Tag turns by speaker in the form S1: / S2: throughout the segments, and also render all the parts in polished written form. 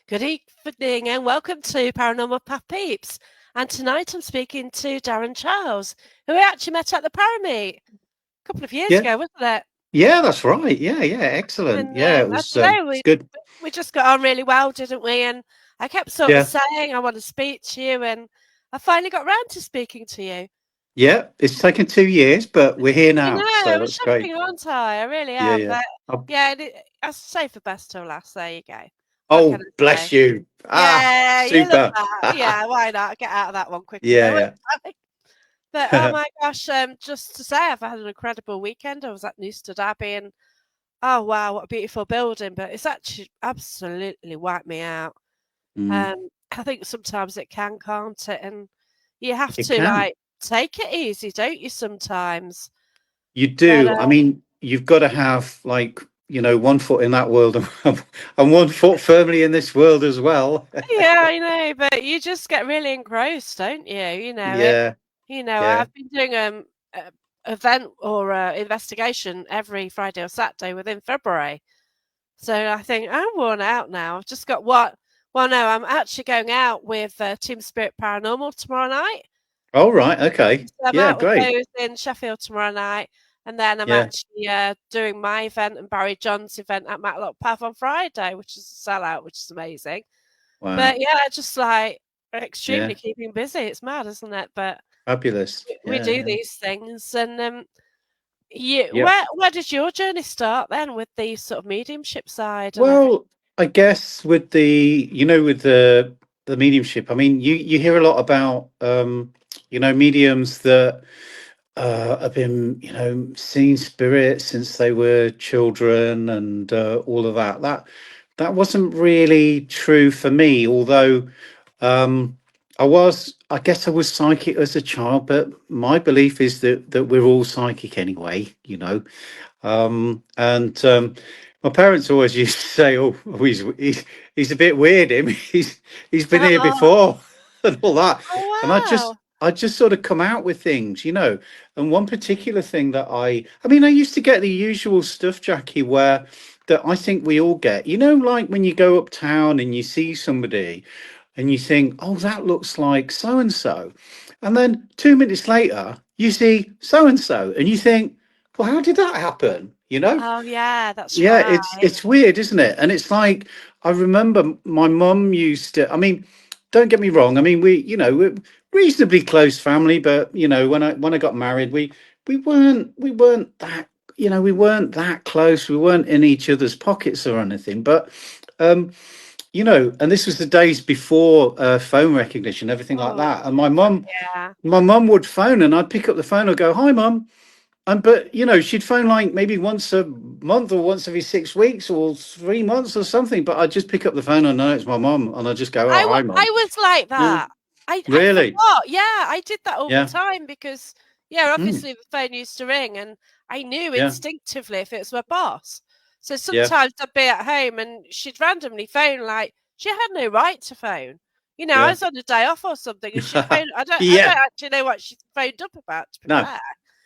S1: Good evening and welcome to Paranormal Peeps. And tonight I'm speaking to Darren Charles, who we actually met at the Parameet a couple of years
S2: Yeah,
S1: ago, wasn't it?
S2: yeah, that's right. Yeah, excellent.
S1: And
S2: Yeah,
S1: I don't know,
S2: it's good.
S1: we just got on really well, didn't we? And I kept sort of
S2: Yeah,
S1: saying I want to speak to you, and I finally got round to speaking to you.
S2: yeah, it's taken 2 years, but we're here
S1: I
S2: now,
S1: know,
S2: so
S1: I was
S2: that's great.
S1: shocking, aren't I? I really
S2: Yeah,
S1: am.
S2: yeah.
S1: But
S2: Oh,
S1: yeah, I say for best till last. There you go. What can
S2: oh,
S1: I say?
S2: bless you.
S1: Yeah, you love
S2: Super.
S1: that. Yeah, why not? Get out of that one quickly, though.
S2: Yeah,
S1: But oh
S2: yeah.
S1: my gosh, just to say, I've had an incredible weekend. I was at Newstead Abbey, and oh wow, what a beautiful building! But it's actually absolutely wiped me out.
S2: Mm,
S1: I think sometimes it can, can't it? And you have
S2: it
S1: to
S2: can.
S1: like take it easy, don't you? Sometimes.
S2: You
S1: But
S2: do. I mean, you've got to have like, one foot in that world and one foot firmly in this world as well.
S1: yeah, I know. But you just get really engrossed, don't you?
S2: Yeah, yeah.
S1: I've been doing a event or investigation every Friday or Saturday within February. So I think I'm worn out now. I've just got what? Well, no, I'm actually going out with Team Spirit Paranormal tomorrow night.
S2: All right. Okay.
S1: So I'm
S2: Yeah,
S1: out with
S2: great.
S1: those in Sheffield tomorrow night, and then I'm
S2: Yeah,
S1: actually doing my event and Barry John's event at Matlock Path on Friday, which is a sellout, which is amazing.
S2: wow.
S1: But yeah, just like
S2: Yeah,
S1: extremely keeping busy. It's mad, isn't it? But
S2: fabulous.
S1: we
S2: Yeah,
S1: do
S2: yeah.
S1: these things, and you
S2: Yeah.
S1: where did your journey start then with the sort of mediumship side and everything?
S2: Well, I guess with with the mediumship, I mean, you hear a lot about mediums that have been, seeing spirits since they were children and all of that. That wasn't really true for me, although um I guess I was psychic as a child, but my belief is that we're all psychic anyway, and my parents always used to say, "Oh, he's a bit weird. Him, he's been here
S1: Oh,
S2: before, and all that." And
S1: wow.
S2: I just sort of come out with things. And one particular thing that I mean, I used to get the usual stuff, Jackie, where that I think we all get. Like when you go uptown and you see somebody, and you think, "Oh, that looks like so and so," and then 2 minutes later, you see so and so, and you think, well, how did that happen?
S1: Oh, yeah, that's
S2: Yeah,
S1: right.
S2: it's weird, isn't it? And it's like I remember my mum used to. I mean, don't get me wrong. I mean, we're reasonably close family, but when I got married, we weren't that we weren't that close. We weren't in each other's pockets or anything. But and this was the days before phone recognition, everything like
S1: Oh, it's
S2: that. And
S1: different, yeah.
S2: my mum would phone, and I'd pick up the phone and go, "Hi, mum." But she'd phone like maybe once a month or once every 6 weeks or 3 months or something. But I'd just pick up the phone and know it's my mum, and I'd just go, "Oh, hi,
S1: I
S2: mum."
S1: was like
S2: Yeah.
S1: that. I
S2: Really?
S1: forgot. Yeah, I did that all the
S2: Yeah.
S1: time because, yeah,
S2: Mm.
S1: obviously the phone used to ring and I knew
S2: Yeah.
S1: instinctively if it was my boss. So
S2: Yeah.
S1: sometimes I'd be at home and she'd randomly phone like she had no right to phone. I
S2: Yeah.
S1: was on a day off or something and she'd phone. I don't
S2: Yeah.
S1: actually know what she phoned up about, to be
S2: No.
S1: fair.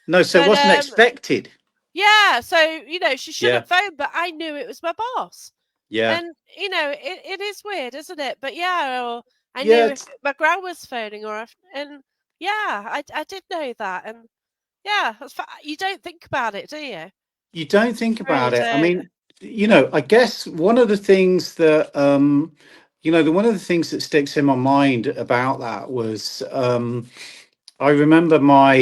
S2: No. So it
S1: But
S2: wasn't expected.
S1: yeah, so she
S2: Yeah.
S1: shouldn't phone, but I knew it was my boss.
S2: Yeah.
S1: And, it is weird, isn't it? But yeah, or I
S2: Yeah.
S1: knew if my gran was phoning and yeah, I did know that. And yeah, you don't think about it, do you?
S2: You don't think
S1: You really
S2: about it. I
S1: don't.
S2: mean, I guess one of the things that the one of the things that sticks in my mind about that was I remember my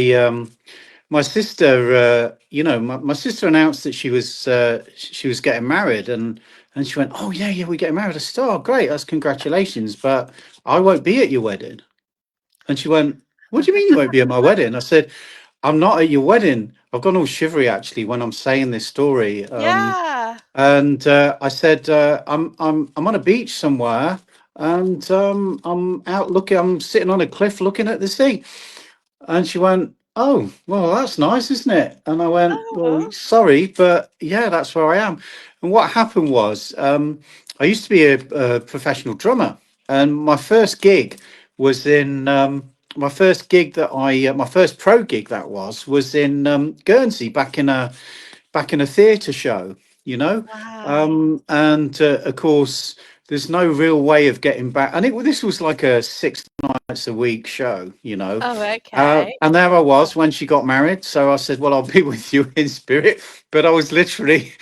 S2: sister. My sister announced that she was getting married, and she went, "Oh yeah, yeah, we're getting married." I said, "Oh great, that's congratulations, but I won't be at your wedding." And she went, "What do you mean you won't be at my wedding?" I said, "I'm not at your wedding." I've gone all shivery actually when I'm saying this story.
S1: Yeah.
S2: And I said, I'm on a beach somewhere, and I'm sitting on a cliff looking at the sea. And she went, "Oh, well, that's nice, isn't it?" And I went, "Well,
S1: Oh,
S2: sorry, but yeah, that's where I am." And what happened was, I used to be a professional drummer, and my first gig that my first pro gig that was in Guernsey, back in a theatre show.
S1: wow.
S2: And of course there's no real way of getting back. And this was like a 6 nights a week show, you know.
S1: Oh, okay.
S2: And there I was when she got married. So I said, "Well, I'll be with you in spirit." But I was literally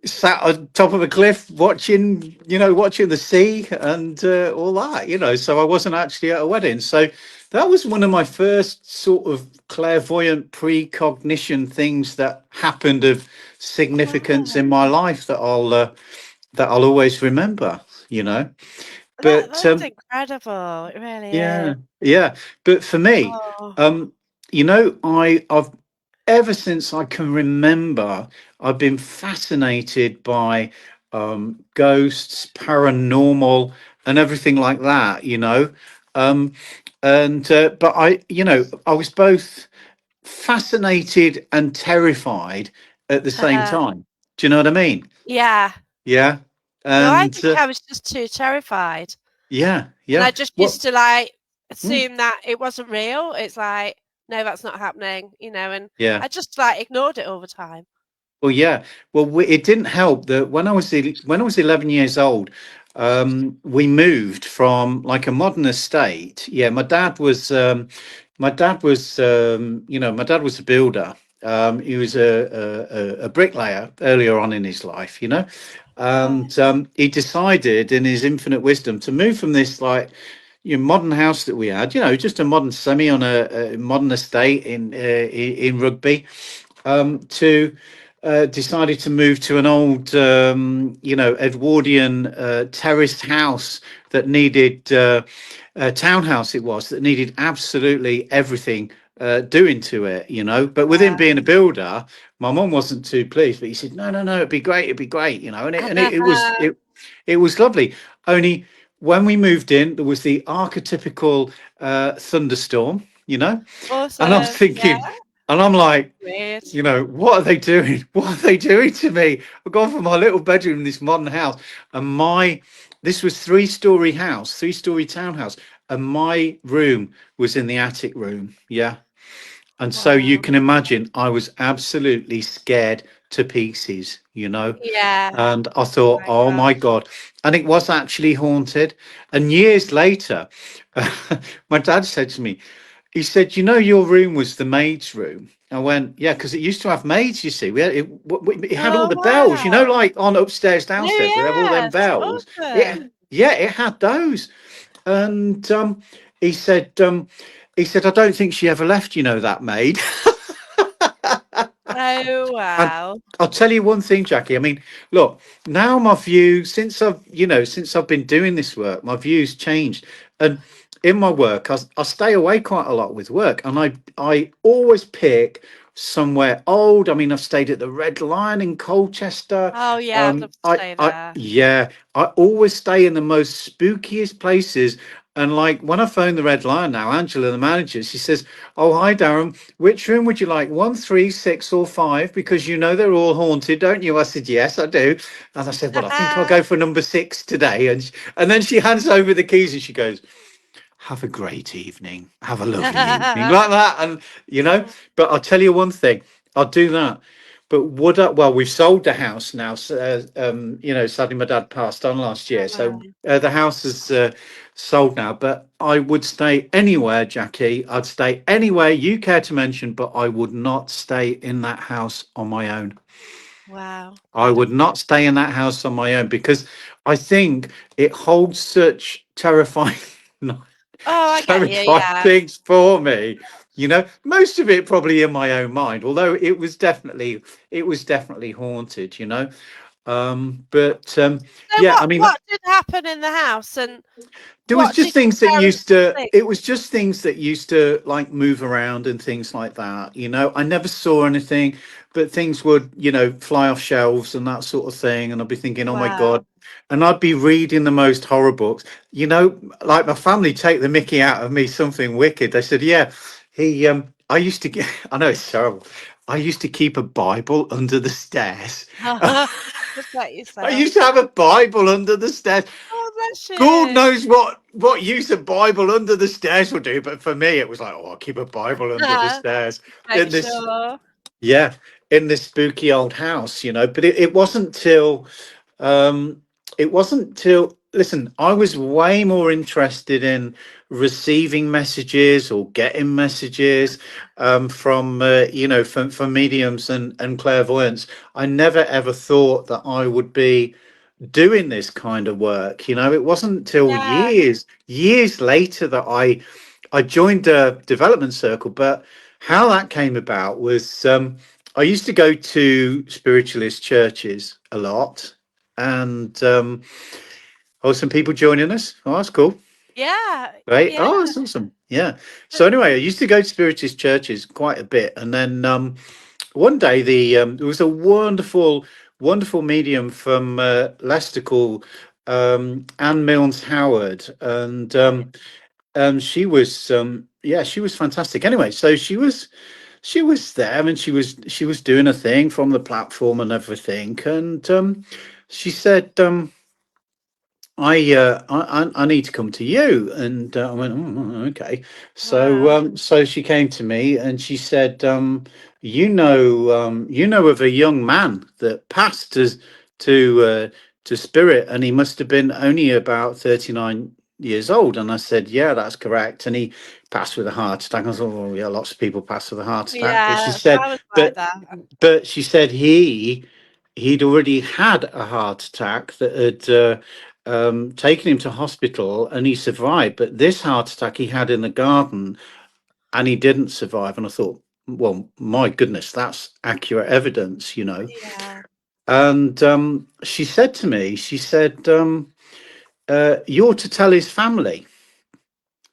S2: sat on top of a cliff watching, watching the sea and all that, So I wasn't actually at a wedding. So that was one of my first sort of clairvoyant precognition things that happened of significance in
S1: Oh,
S2: my life that I'll always remember, you know. But
S1: that's incredible. It really
S2: yeah,
S1: is.
S2: yeah. But for me,
S1: Oh,
S2: um, I've ever since I can remember, I've been fascinated by ghosts, paranormal, and everything like that. Um, and but I was both fascinated and terrified at the same time. Do you know what I mean?
S1: yeah.
S2: Yeah.
S1: No, I
S2: And
S1: think I was just too terrified.
S2: yeah,
S1: And I
S2: yeah.
S1: just used
S2: Well,
S1: to like
S2: mm,
S1: assume that it wasn't real. It's like, no, that's not happening, and
S2: yeah.
S1: I just like ignored it all the time.
S2: Well, yeah. Well, it didn't help that when I was 11 years old, we moved from like a modern estate. Yeah, my dad was a builder. He was a bricklayer earlier on in his life,
S1: Oh,
S2: and he decided, in his infinite wisdom, to move from this like modern house that we had, just a modern semi on a modern estate in Rugby, to decided to move to an old, Edwardian terraced house that needed a townhouse. It was that needed absolutely everything doing to it, But with him being a builder, my mum wasn't too pleased. But he said, "No, no, no, it'd be great," And it was lovely. Only when we moved in, there was the archetypical thunderstorm, and I'm
S1: awesome. Yeah,
S2: thinking, and I'm like,
S1: weird.
S2: what are they doing? What are they doing to me? I've gone from my little bedroom in this modern house, and this was three-story house, three-story townhouse, and my room was in the attic room. Yeah. And so you
S1: Wow.
S2: can imagine I was absolutely scared to pieces,
S1: Yeah.
S2: And I thought,
S1: My
S2: oh my
S1: gosh.
S2: God. And it was actually haunted. And years later, my dad said to me, he said, your room was the maid's room. I went, yeah, because it used to have maids, you see. It had all
S1: Oh
S2: the bells,
S1: wow.
S2: like on upstairs,
S1: No,
S2: downstairs, we have all them
S1: yes.
S2: bells.
S1: Awesome.
S2: Yeah, it had those. And he said, I don't think she ever left, that maid.
S1: Oh
S2: And
S1: wow.
S2: I'll tell you one thing, Jackie. I mean, look, now my view, since I've been doing this work, my views changed. And in my work, I stay away quite a lot with work, and I always pick somewhere old. I mean, I've stayed at the Red Lion in Colchester.
S1: Oh yeah, I'd love to stay there.
S2: I always stay in the most spookiest places. And like when I phone the Red Lion now, Angela, the manager, she says, "Oh, hi, Darren. Which room would you like? 1, 3, 6, or 5? Because they're all haunted, don't you?" I said, "Yes, I do." And I said, "Well, I think I'll go for number 6 today." And then she hands over the keys and she goes, "Have a great evening. Have a lovely evening," like that. And but I'll tell you one thing, I'll do that. But well, we've sold the house now. So, sadly, my dad passed on last year, so
S1: Oh,
S2: the house is sold now. But I would stay anywhere, Jackie. I'd stay anywhere you care to mention, but I would not stay in that house on my own.
S1: wow.
S2: I would not stay in that house on my own because I think it holds such terrifying
S1: Oh, I get you.
S2: terrifying
S1: Yeah.
S2: things for me. Most of it probably in my own mind, although it was definitely haunted. But
S1: So
S2: yeah, I
S1: what
S2: mean,
S1: what did happen in the house, and
S2: there was
S1: what
S2: just
S1: did your
S2: things that used
S1: parents
S2: to
S1: think?
S2: it was just things that used to like move around and things like that. I never saw anything, but things would fly off shelves and that sort of thing, and I'd be thinking, oh my
S1: Wow.
S2: God. And I'd be reading the most horror books. Like my family take the mickey out of me, something wicked. They said, yeah, I used to get I know it's terrible. I used to keep a Bible under the stairs.
S1: Just like
S2: I
S1: yourself.
S2: used to have a Bible under the stairs.
S1: Oh, bless
S2: God
S1: you.
S2: knows what use a Bible under the stairs will do, but for me it was like, oh, I'll keep a Bible under the stairs
S1: Make
S2: in this,
S1: sure.
S2: yeah, in this spooky old house. But it wasn't till listen, I was way more interested in receiving messages or getting messages from from mediums and clairvoyants. I never ever thought that I would be doing this kind of work. It wasn't until
S1: Yeah,
S2: years later that I joined a development circle. But how that came about was I used to go to spiritualist churches a lot, and oh, some people joining us. Oh, that's cool.
S1: yeah,
S2: Right.
S1: yeah.
S2: Oh, that's awesome. Yeah. So anyway, I used to go to spiritist churches quite a bit, and then one day there was a wonderful medium from Leicester called Anne Milnes Howard, and
S1: Right.
S2: she was yeah, she was fantastic. Anyway, so she was there, and she was doing a thing from the platform and everything, and she said. I need to come to you, and I went, oh, okay. So
S1: Wow.
S2: so she came to me and she said, you know of a young man that passed to spirit, and he must have been only about 39 years old. And I said, yeah, that's correct. And he passed with a heart attack. I thought, oh yeah, lots of people pass with a heart attack. But she
S1: Yeah,
S2: said,
S1: sounds like
S2: but
S1: that.
S2: she said he'd already had a heart attack that had taken him to hospital, and he survived. But this heart attack he had in the garden, and he didn't survive. And I thought, well, my goodness, that's accurate evidence.
S1: Yeah.
S2: And she said to me, she said, you ought to tell his family.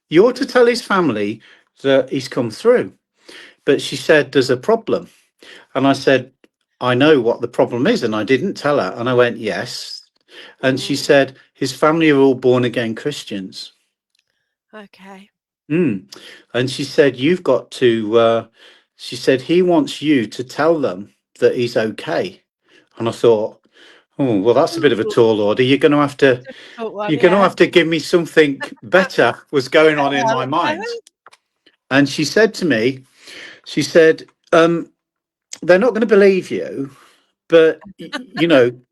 S2: You ought to
S1: Mm.
S2: tell his family that he's come through. But she said, there's a problem. And I said, I know what the problem is. And I didn't tell her. And I went, yes. And she
S1: Mm.
S2: said, his family are all born again Christians.
S1: Okay.
S2: Mm. And she said, you've got to, she said, he wants you to tell them that he's okay. And I thought, oh, well, that's a bit of a
S1: Ooh,
S2: tall order.
S1: difficult one,
S2: You're going to
S1: yeah.
S2: have to give me something better was going on in my mind. And she said to me, she said, they're not going to believe you, but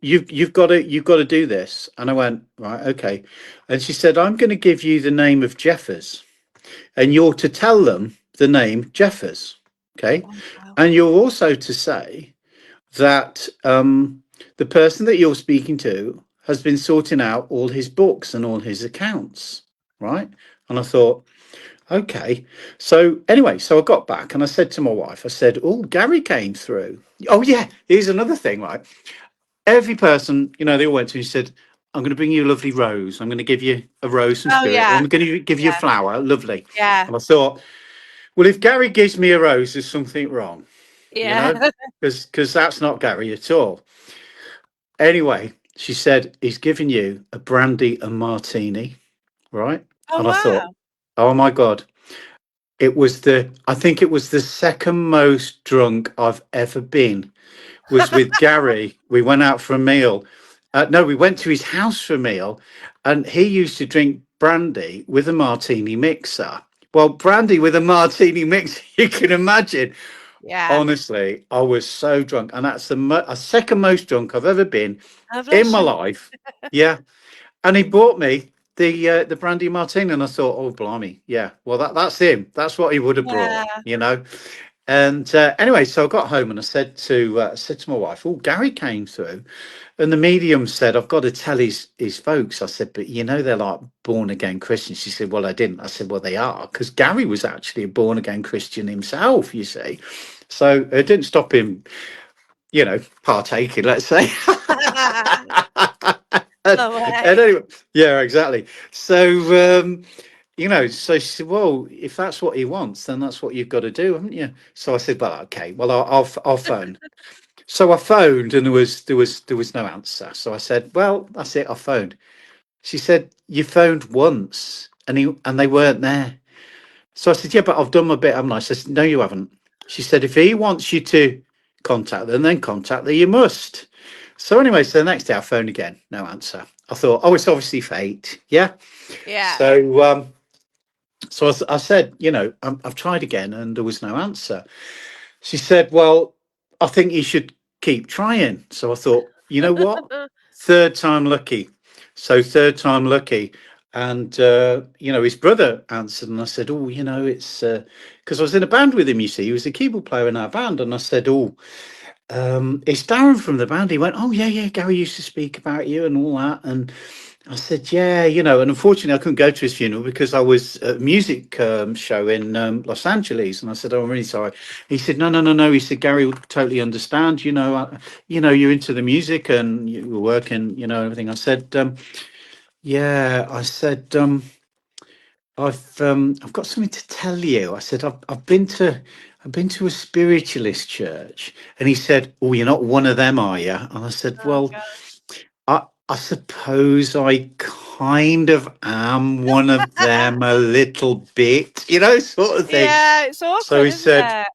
S2: you've got to do this. And I went, right, okay. And she said, I'm going to give you the name of Jeffers, and you're to tell them the name Jeffers. Okay.
S1: Wow.
S2: And you're also to say that the person that you're speaking to has been sorting out all his books and all his accounts, right? And I thought, okay. So anyway, so I got back and I said to my wife, I said, oh, Gary came through. Oh yeah, here's another thing, right? Every person, they all went to, he said, I'm going to bring you a lovely rose. I'm going to give you a rose from
S1: Oh,
S2: spirit, or
S1: yeah,
S2: I'm going to give you a
S1: yeah,
S2: flower. Lovely.
S1: yeah,
S2: And I thought, well, if Gary gives me a rose, there's something wrong, you
S1: yeah.
S2: know, because that's not Gary at all. Anyway, she said, he's giving you a brandy and martini, right?
S1: Oh,
S2: And I thought,
S1: wow.
S2: oh my God, I think it was the second most drunk I've ever been, was with Gary. We went out for a meal. No, we went to his house for a meal, and he used to drink brandy with a martini mixer. Well, brandy with a martini mixer, you can imagine.
S1: Yeah.
S2: Honestly, I was so drunk, and that's a second most drunk I've ever been
S1: Oh,
S2: in
S1: bless
S2: my
S1: you.
S2: life. Yeah, and he bought me the brandy martini, and I thought, oh blimey, yeah. Well, that's him. That's what he would have brought,
S1: Yeah.
S2: you know. And anyway, so I got home and I said to my wife, "Oh, Gary came through," and the medium said, "I've got to tell his folks." I said, "But they're like born again Christians." She said, "Well, I didn't." I said, "Well, they are, because Gary was actually a born again Christian himself. You see, so it didn't stop him, partaking. Let's say." and,
S1: No
S2: and
S1: way.
S2: anyway, yeah, exactly. So so she said, "Well, if that's what he wants, then that's what you've got to do, haven't you?" So I said, "Well, okay. Well, I'll phone." So I phoned, and there was no answer. So I said, "Well, that's it. I phoned." She said, "You phoned once, and they weren't there." So I said, "Yeah, but I've done my bit, haven't I?" She said, "No, you haven't." She said, "If he wants you to contact them, then contact them. You must." So anyway, so the next day I phoned again, no answer. I thought, oh, it's obviously fate, yeah.
S1: Yeah.
S2: So I said, I've tried again, and there was no answer. She said, well, I think you should keep trying. So I thought, you know what? Third time lucky. So third time lucky. And his brother answered, and I said, "Oh, it's because I was in a band with him. You see, he was a keyboard player in our band." And I said, "Oh, it's Darren from the band." He went, "Oh yeah, yeah. Gary used to speak about you and all that." And I said, "Yeah, And unfortunately, I couldn't go to his funeral because I was at a music show in Los Angeles. And I said, "Oh, I'm really sorry." He said, "No, no, no, no." He said, "Gary will totally understand. You're into the music and you were working, everything." I said, "Yeah." I said, I've got something to tell you." I said, "I've been to a spiritualist church." And he said, "Oh, you're not one of them, are you?" And I said,
S1: Oh
S2: "Well,
S1: God.
S2: I suppose I kind of am one of them a little bit, sort of thing."
S1: Yeah, it's
S2: So
S1: awkward,
S2: he
S1: isn't
S2: said,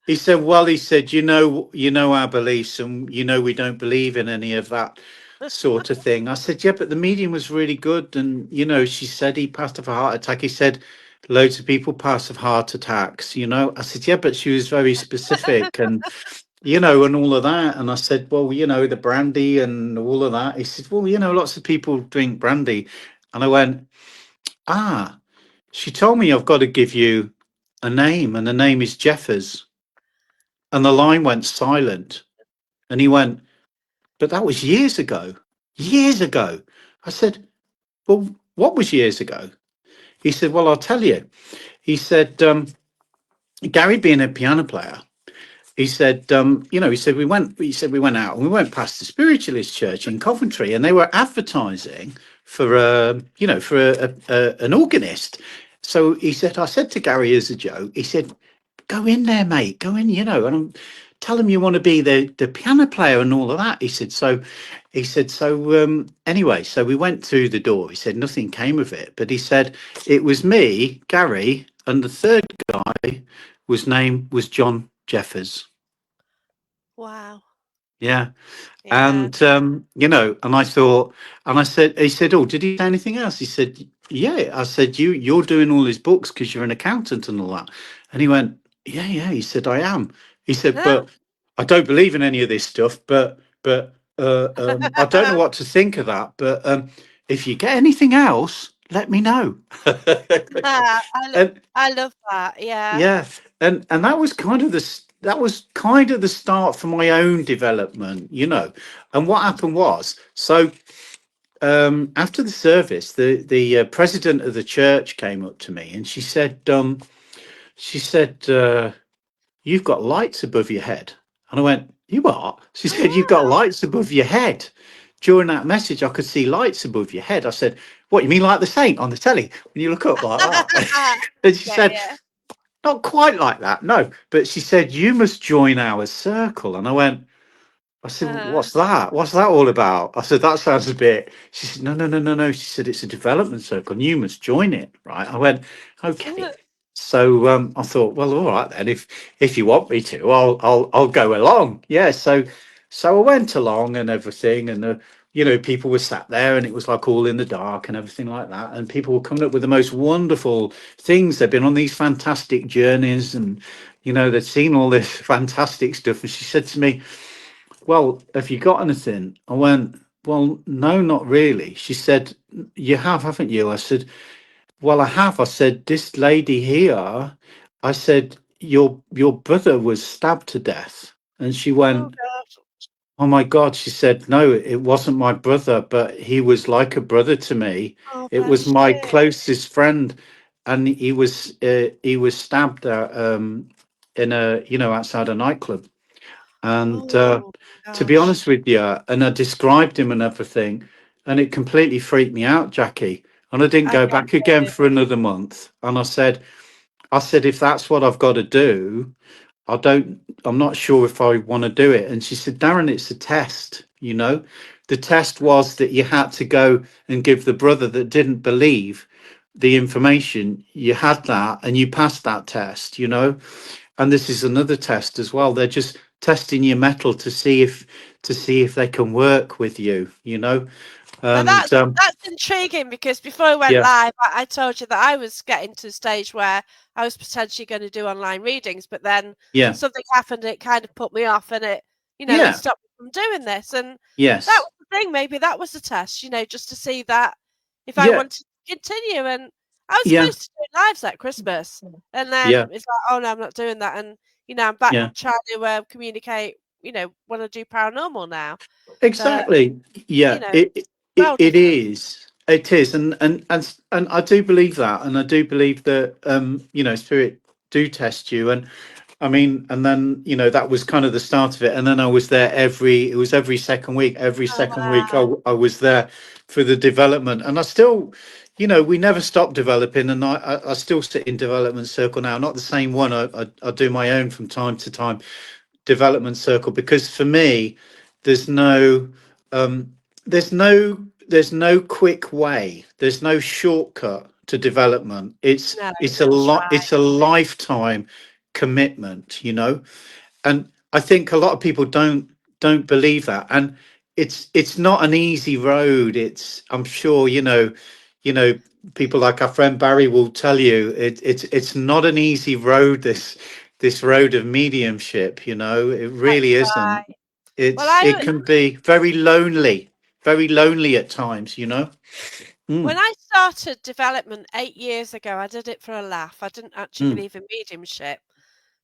S1: it?
S2: well, he said, you know our beliefs, and we don't believe in any of that sort of thing. I said, "Yeah, but the medium was really good, and she said he passed of a heart attack." He said, "Loads of people pass of heart attacks." I said, "Yeah, but she was very specific, and all of that." And I said, "Well, the brandy and all of that." He said, "Well, lots of people drink brandy." And I went, "Ah, she told me I've got to give you a name, and the name is Jeffers." And the line went silent. And he went, "But that was years ago. Years ago." I said, "Well, what was years ago?" He said, "Well, I'll tell you." He said, "Gary being a piano player," he said, we went out and we went past the spiritualist church in Coventry, and they were advertising for an organist. So he said, I said to Gary as a joke, he said, "Go in there, mate, go in, and tell them you want to be the piano player and all of that." So anyway, so we went to the door. He said nothing came of it, but he said it was me, Gary, and the third guy was John Jeffers.
S1: Wow.
S2: Yeah.
S1: Yeah.
S2: And I thought, and I said, he said, "Oh, did he say anything else?" He said, "Yeah." I said, You're doing all his books because you're an accountant and all that." And he went, "Yeah, yeah." He said, "I am." He said, "But I don't believe in any of this stuff, but I don't know what to think of that. But if you get anything else, let me know."
S1: Ah,
S2: And
S1: I love that. Yeah.
S2: yeah, and that was kind of the start for my own development. And what happened was, so after the service, the president of the church came up to me and she said, "You've got lights above your head." And I went, "You what?" She said, "You've got
S1: Oh,
S2: lights above your head." During that message, I could see lights above your head. I said, "What, you mean like the saint on the telly when you look up like that?"
S1: wow.
S2: And she
S1: Yeah,
S2: said,
S1: yeah.
S2: "Not quite like that, no." But she said, "You must join our circle." And I said,
S1: Uh,
S2: "What's that? What's that all about?" I said, "That sounds a bit." She said, "No, no, no, no, no." She said, "It's a development circle and you must join it." Right. I went, "Okay." So I thought, well, all right then. If you want me to, I'll go along. Yeah. So I went along and everything, and people were sat there, and it was like all in the dark and everything like that. And people were coming up with the most wonderful things. They've been on these fantastic journeys, and they'd seen all this fantastic stuff. And she said to me, "Well, have you got anything?" I went, "Well, no, not really." She said, "You have, haven't you?" I said, "Well, I have." I said, "This lady here," I said, your brother was stabbed to death." And she
S1: oh
S2: went,
S1: God.
S2: "Oh my God." She said, "No, it wasn't my brother, but he was like a brother to me.
S1: Oh,
S2: It was
S1: bless
S2: my
S1: you.
S2: closest friend, and he was stabbed in outside a nightclub." And
S1: Oh
S2: to be
S1: gosh.
S2: honest with you, and I described him and everything, and it completely freaked me out, Jackie. And I didn't
S1: I
S2: go
S1: bet
S2: back again
S1: you
S2: for another month. And I said, "If that's what I've got to do, I'm not sure if I want to do it." And she said, "Darren, it's a test. The test was that you had to go and give the brother that didn't believe the information. You had that and you passed that test. And this is another test as well. They're just testing your metal to see if they can work with you.
S1: Now
S2: And
S1: that's intriguing because before I went
S2: yeah,
S1: live, I told you that I was getting to a stage where I was potentially going to do online readings, but then
S2: yeah,
S1: something happened. It kind of put me off, and it
S2: yeah,
S1: stopped me from doing this. And that
S2: yes,
S1: was the thing. Maybe that was the test, just to see that if I
S2: yeah,
S1: wanted to continue. And I was
S2: yeah,
S1: supposed to do lives at Christmas, and
S2: yeah,
S1: then it's like, oh no, I'm not doing that. And I'm back
S2: yeah.
S1: trying to communicate. Want to do paranormal now, but
S2: Exactly.
S1: you
S2: Yeah,
S1: know,
S2: it
S1: well
S2: it
S1: different.
S2: is. It is, and I do believe that, and I do believe that spirit do test you, and I mean, and then that was kind of the start of it, and then I was there it was every second week. Every
S1: Oh
S2: second week,
S1: wow!
S2: I was there for the development, and I still, we never stop developing, and I still sit in development circle now. Not the same one. I do my own from time to time development circle, because for me there's no um there's no quick way, there's no shortcut to development.
S1: No,
S2: It's a
S1: that's
S2: lot,
S1: right.
S2: it's a lifetime commitment, and I think a lot of people don't believe that, and it's not an easy road. It's, I'm sure, people like our friend Barry will tell you, it's not an easy road, this road of mediumship. It really
S1: That's
S2: isn't.
S1: right. Well,
S2: It can be very lonely at times.
S1: when
S2: Mm,
S1: I started development 8 years ago, I did it for a laugh. I didn't actually
S2: mm,
S1: believe in mediumship,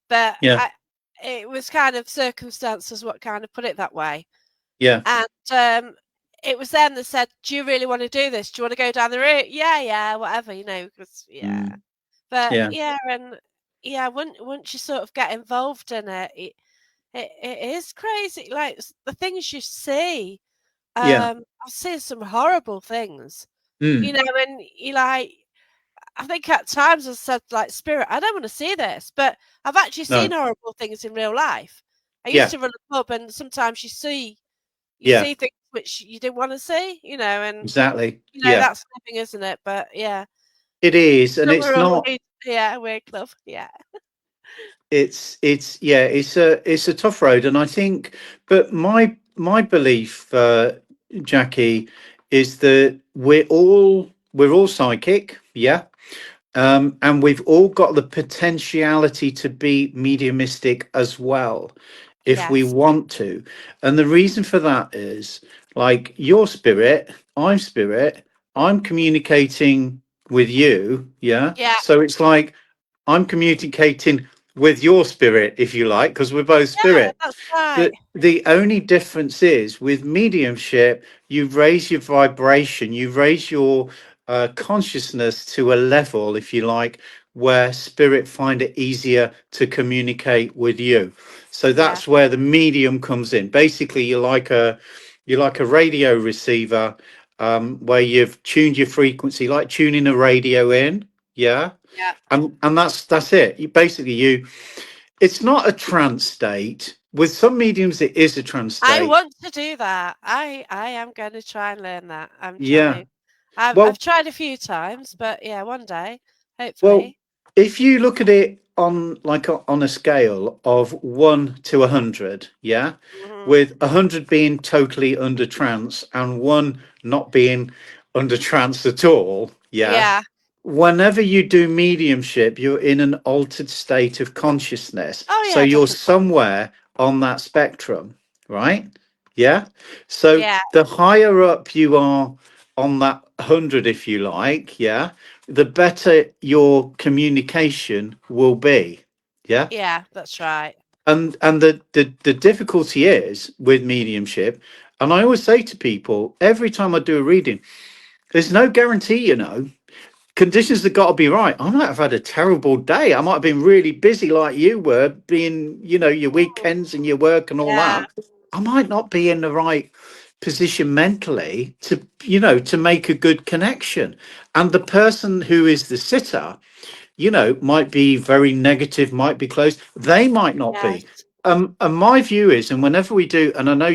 S1: but
S2: yeah,
S1: it was kind of circumstances what kind of put it that way.
S2: yeah,
S1: And it was them that said, "Do you really want to do this? Do you want to go down the route?" Yeah, yeah, whatever, 'cause yeah.
S2: mm,
S1: But
S2: yeah,
S1: yeah, and yeah, once you sort of get involved in it, it is crazy. Like the things you see.
S2: yeah,
S1: I've seen some horrible things,
S2: mm,
S1: and you like. I think at times I said like, "Spirit, I don't want to see this," but I've actually seen
S2: no,
S1: horrible things in real life. I used
S2: yeah,
S1: to run a pub, and sometimes you
S2: yeah,
S1: see things which you didn't want to see, and
S2: exactly, yeah.
S1: that's living, isn't it? But yeah,
S2: It is, and
S1: so
S2: it's
S1: we're
S2: not.
S1: always yeah, we're club, yeah,
S2: It's yeah, it's a tough road, and I think, but my belief, Jackie, is that we're all psychic, yeah, and we've all got the potentiality to be mediumistic as well, if we
S1: yes,
S2: want to. And the reason for that is, like, your spirit, I'm communicating with you, yeah.
S1: yeah,
S2: So it's like I'm communicating with your spirit, if you like, because we're both
S1: yeah,
S2: spirit.
S1: that's right,
S2: The only difference is with mediumship, you raise your vibration, you raise your consciousness to a level, if you like, where spirit find it easier to communicate with you. So
S1: yeah,
S2: that's where the medium comes in. Basically, you're like a radio receiver, where you've tuned your frequency, like tuning a radio in. Yeah,
S1: yeah.
S2: and that's it. You it's not a trance state. With some mediums it is a trance
S1: I
S2: state.
S1: want to do that. I am going to try and learn that. I'm telling
S2: Yeah.
S1: you. I've
S2: Well,
S1: tried a few times, but yeah, one day,
S2: well,
S1: hopefully.
S2: if you look at it on, like, on a scale of 1 to 100, yeah,
S1: Hmm.
S2: with 100 being totally under trance and 1 not being under trance at all, yeah,
S1: Yeah.
S2: whenever you do mediumship, you're in an altered state of consciousness.
S1: Oh
S2: So
S1: yeah,
S2: you're
S1: definitely.
S2: somewhere on that spectrum, right? Yeah. So
S1: Yeah,
S2: the higher up you are on that 100, if you like, yeah, the better your communication will be. Yeah.
S1: yeah, that's right.
S2: And the difficulty is with mediumship, and I always say to people every time I do a reading, there's no guarantee, conditions have got to be right. I might have had a terrible day. I might have been really busy like you were, being, your
S1: Mm,
S2: weekends and your work and all
S1: yeah,
S2: that. I might not be in the right position mentally to make a good connection. And the person who is the sitter, might be very negative, might be close. They might not be.
S1: yes,
S2: And my view is, and whenever we do, and I know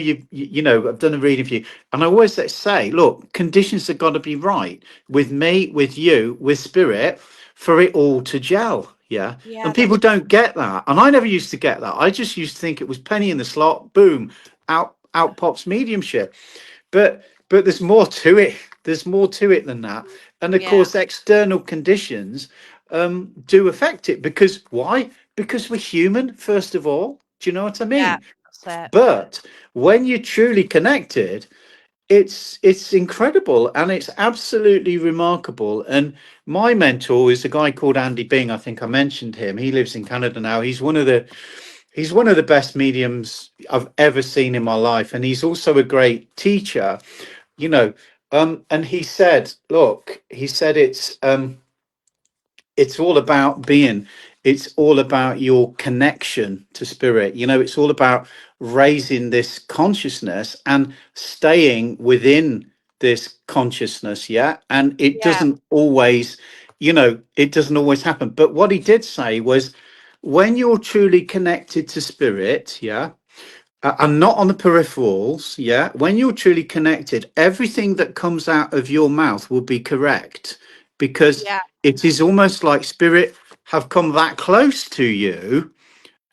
S2: I've done a reading for you, and I always say, look, conditions have got to be right with me, with you, with spirit, for it all to gel. Yeah.
S1: yeah,
S2: And people
S1: that's
S2: don't get that. And I never used to get that. I just used to think it was penny in the slot, boom, out pops mediumship. But there's more to it. There's more to it than that. And of
S1: yeah,
S2: course, external conditions do affect it. Because why? Because we're human, first of all. Do you know what I
S1: yeah,
S2: mean?
S1: that's it.
S2: But when you're truly connected, it's incredible and it's absolutely remarkable. And my mentor is a guy called Andy Bing. I think I mentioned him. He lives in Canada now. He's one of the best mediums I've ever seen in my life, and he's also a great teacher. You know, and he said, look, he said it's all about being, it's all about your connection to spirit. It's all about raising this consciousness and staying within this consciousness. Yeah, and it
S1: Yeah,
S2: doesn't always, it doesn't always happen. But what he did say was, when you're truly connected to spirit, yeah, and not on the peripherals, yeah, when you're truly connected, everything that comes out of your mouth will be correct, because
S1: yeah,
S2: it is almost like spirit have come that close to you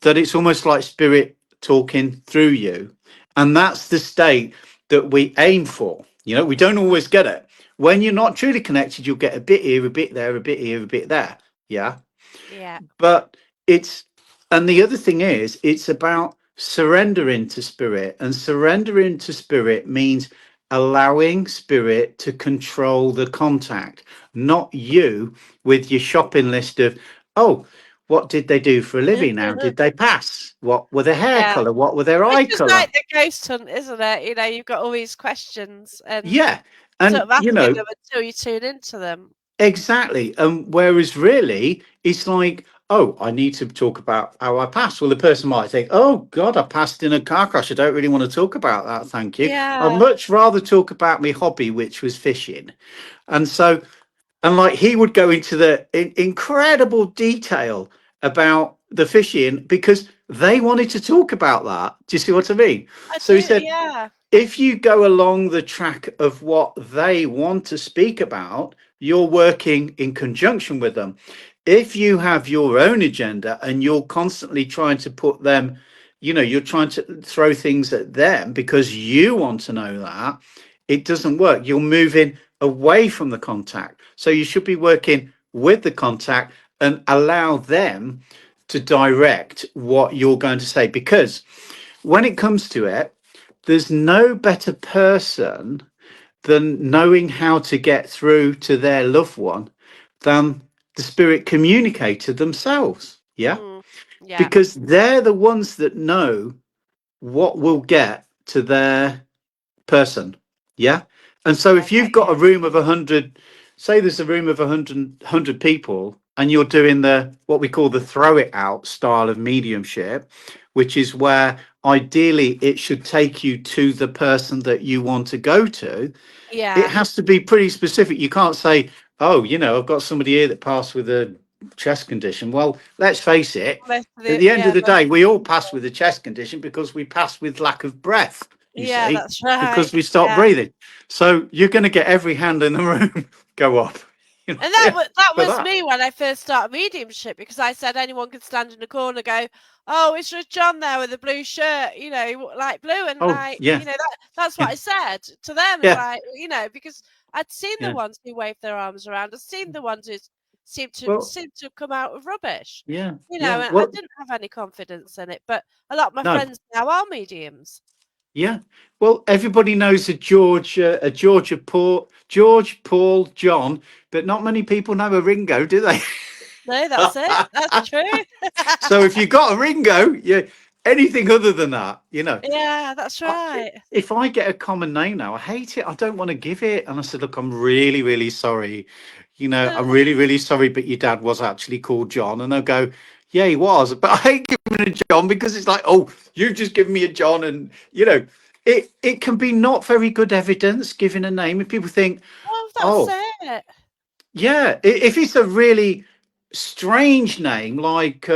S2: that it's almost like spirit talking through you. And that's the state that we aim for. We don't always get it. When you're not truly connected, you'll get a bit here, a bit there, a bit here, a bit there. Yeah.
S1: yeah.
S2: But it's, and the other thing is, it's about surrendering to spirit. And surrendering to spirit means allowing spirit to control the contact, not you with your shopping list of, oh, what did they do for a living now? Did they pass? What were their hair
S1: Yeah.
S2: color? What were their
S1: Which
S2: eye
S1: is
S2: color?
S1: like the ghost hunt, isn't it? You've got all these questions and
S2: Yeah.
S1: sort
S2: And,
S1: of asking them until you tune into them.
S2: exactly. Whereas really, it's like, oh, I need to talk about how I passed. Well, the person might think, oh, God, I passed in a car crash. I don't really want to talk about that. Thank you. I'd
S1: Yeah.
S2: much rather talk about my hobby, which was fishing. And so, and like he would go into the incredible detail about the fishing because they wanted to talk about that. Do you see what I mean?
S1: I
S2: So he
S1: do,
S2: said,
S1: yeah.
S2: if you go along the track of what they want to speak about, you're working in conjunction with them. If you have your own agenda and you're constantly trying to put them, you're trying to throw things at them because you want to know that, it doesn't work. You're moving away from the contact. So you should be working with the contact and allow them to direct what you're going to say. Because when it comes to it, there's no better person than knowing how to get through to their loved one than the spirit communicator themselves. Yeah.
S1: Mm. Yeah,
S2: Because they're the ones that know what will get to their person. Yeah. And so
S1: I
S2: if you've
S1: get
S2: got
S1: you.
S2: a room of 100, say there's a room of 100 people, and you're doing the what we call the throw it out style of mediumship, which is where ideally it should take you to the person that you want to go to. It
S1: Yeah.
S2: has to be pretty specific. You can't say, oh, I've got somebody here that passed with a chest condition. Well, let's face it,
S1: Most of
S2: at
S1: the
S2: the end of
S1: yeah,
S2: the
S1: most
S2: day,
S1: of
S2: we all
S1: the
S2: pass with a chest condition because we pass with lack of breath, you
S1: yeah,
S2: see,
S1: that's
S2: because
S1: right.
S2: we stop
S1: Yeah.
S2: breathing. So you're going to get every hand in the room go up.
S1: And that
S2: Yeah,
S1: was that
S2: for
S1: was
S2: that.
S1: me when I first started mediumship because I said anyone could stand in the corner, go, "Oh, it's just John there with a blue shirt, like blue," and
S2: Oh,
S1: like
S2: yeah,
S1: that's what
S2: yeah,
S1: I said to them, and
S2: yeah,
S1: like because I'd seen the
S2: yeah.
S1: ones who waved their arms around, I'd seen the ones who
S2: Well,
S1: seemed to come out with rubbish,
S2: yeah, yeah.
S1: and I
S2: Well,
S1: didn't have any confidence in it. But a lot of my
S2: no.
S1: friends now are mediums.
S2: Yeah. Well, everybody knows a George, Paul, John, but not many people know a Ringo, do they?
S1: No, that's it. That's true.
S2: So if you got a Ringo, yeah, anything other than that,
S1: Yeah, that's
S2: I,
S1: right.
S2: if I get a common name now, I hate it. I don't want to give it. And I said, look, I'm really, really sorry. I'm really, really sorry, but your dad was actually called John. And they'll go, yeah, he was. But I hate giving a John because it's like, oh, you've just given me a John. And, it can be not very good evidence giving a name. If people think,
S1: Oh, that's
S2: oh,
S1: it.
S2: yeah, if it's a really strange name, like,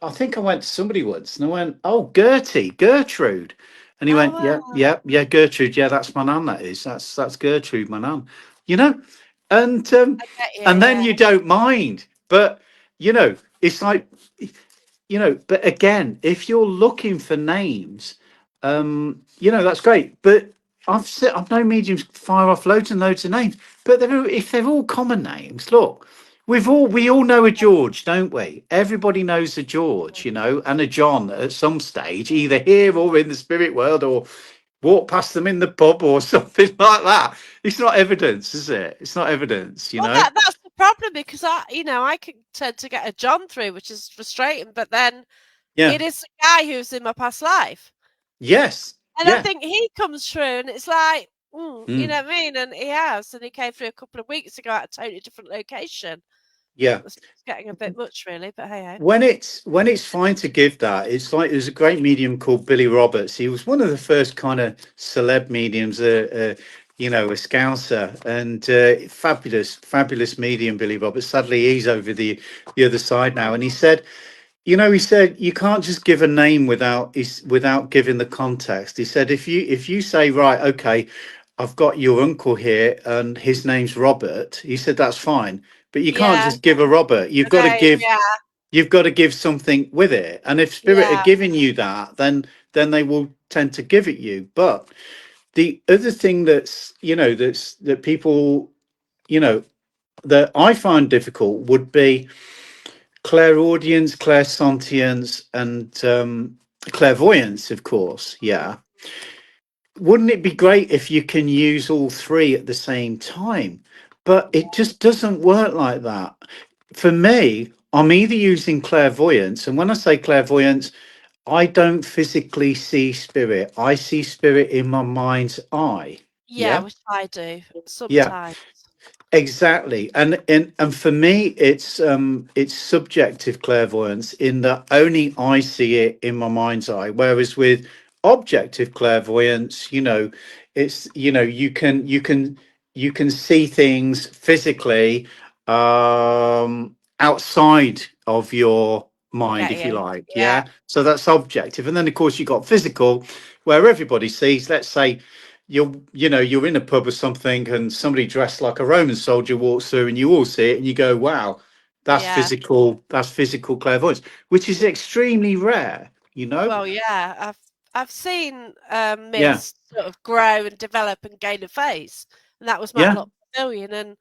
S2: I think I went to somebody once and I went, oh, Gertrude. And he
S1: Oh,
S2: went, yeah,
S1: wow.
S2: yeah, yeah, Gertrude. Yeah, that's my nan. That is. That's Gertrude, my nan. You know, and
S1: I get you,
S2: and then
S1: yeah.
S2: you don't mind, but it's like but again, if you're looking for names, that's great. But I've known mediums fire off loads and loads of names, but if they're all common names, look, we all know a George, don't we? Everybody knows a George, and a John at some stage, either here or in the spirit world or walk past them in the pub or something like that. It's not evidence, is it? It's not evidence, you
S1: Well,
S2: know?
S1: that's the problem because I can tend to get a John through, which is frustrating. But then
S2: Yeah.
S1: it is the guy who's in my past life,
S2: Yes.
S1: and I
S2: Yeah.
S1: think he comes through, and it's like, you
S2: Mm.
S1: know what I mean? And he has, and he came through a couple of weeks ago at a totally different location.
S2: Yeah.
S1: It's getting a bit much, really. But hey, ho.
S2: When it's fine to give that, it's like there's a great medium called Billy Roberts. He was one of the first kind of celeb mediums, a scouser, and fabulous medium, Billy Roberts. Sadly, he's over the other side now, and he said you can't just give a name without giving the context. He said if you say, right, okay, I've got your uncle here and his name's Robert. He said that's fine, but you can't
S1: Yeah,
S2: just give a Robert. You've
S1: a
S2: got to
S1: name.
S2: give
S1: Yeah,
S2: you've got to give something with it. And if Spirit are
S1: yeah,
S2: giving you that, then they will tend to give it you. But the other thing that people you know that I find difficult would be clairaudience, clairsentience, and clairvoyance, of course. Yeah. Wouldn't it be great if you can use all three at the same time? But it just doesn't work like that. For me, I'm either using clairvoyance, and when I say clairvoyance, I don't physically see spirit. I see spirit in my mind's eye.
S1: yeah.
S2: Yeah.
S1: Which I do
S2: Yeah.
S1: sometimes.
S2: Exactly, and for me, it's subjective clairvoyance in that only I see it in my mind's eye. Whereas with objective clairvoyance, it's you can see things physically outside of your mind,
S1: Get
S2: if you
S1: you?
S2: like.
S1: Yeah,
S2: Yeah, so that's objective, and then of course you got physical, where everybody sees. Let's say you're in a pub or something and somebody dressed like a Roman soldier walks through and you all see it and you go, wow,
S1: yeah.
S2: that's physical clairvoyance, which is extremely rare, you know?
S1: Well, yeah. I've seen
S2: Yeah,
S1: myths sort of grow and develop and gain a face, and that was
S2: yeah,
S1: Matlock Pavilion. And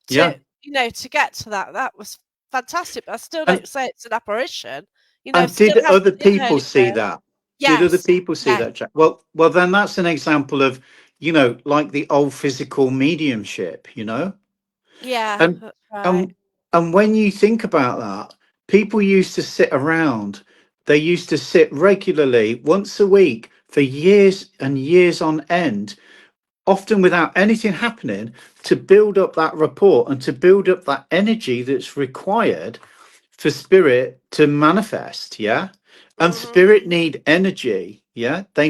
S2: yeah.
S1: to get to that was fantastic. But I still
S2: And
S1: don't say it's an apparition.
S2: and
S1: Still
S2: did
S1: hasn't
S2: other
S1: been
S2: people
S1: heard
S2: see
S1: again.
S2: that? Did other
S1: Yes.
S2: people see
S1: Yeah.
S2: that, Jack? Well, then that's an example of, like the old physical mediumship,
S1: Yeah.
S2: And
S1: That's right.
S2: and and when you think about that, people used to sit around. They used to sit regularly once a week for years and years on end, often without anything happening, to build up that rapport and to build up that energy that's required for spirit to manifest. Yeah. And
S1: Mhm.
S2: spirit need energy. Yeah. They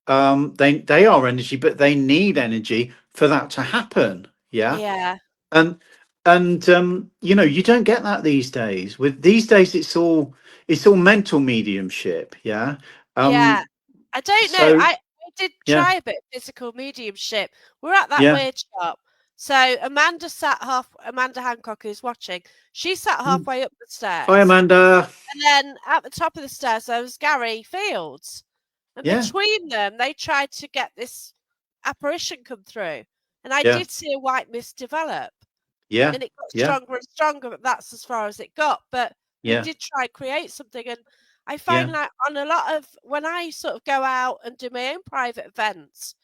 S2: are energy, but they need energy for that to happen. Yeah.
S1: Yeah.
S2: And you don't get that these days. With these days it's all mental mediumship. Yeah.
S1: Yeah.
S2: um
S1: I don't know.
S2: so
S1: I did
S2: yeah.
S1: try a bit of physical mediumship. We're at that
S2: Yeah.
S1: weird shop. So Amanda Hancock, who's watching, she sat
S2: Mm.
S1: halfway up the
S2: Hi,
S1: stairs.
S2: Amanda.
S1: And then at the top of the stairs, there was Gary Fields. And
S2: Yeah.
S1: between them, they tried to get this apparition come through. And I
S2: Yeah.
S1: did see a white mist develop.
S2: Yeah.
S1: And it got
S2: Yeah.
S1: stronger and stronger, but that's as far as it got. But we
S2: Yeah.
S1: did try and create something. And I
S2: Yeah.
S1: find like on a lot of when I sort of go out and do my own private events,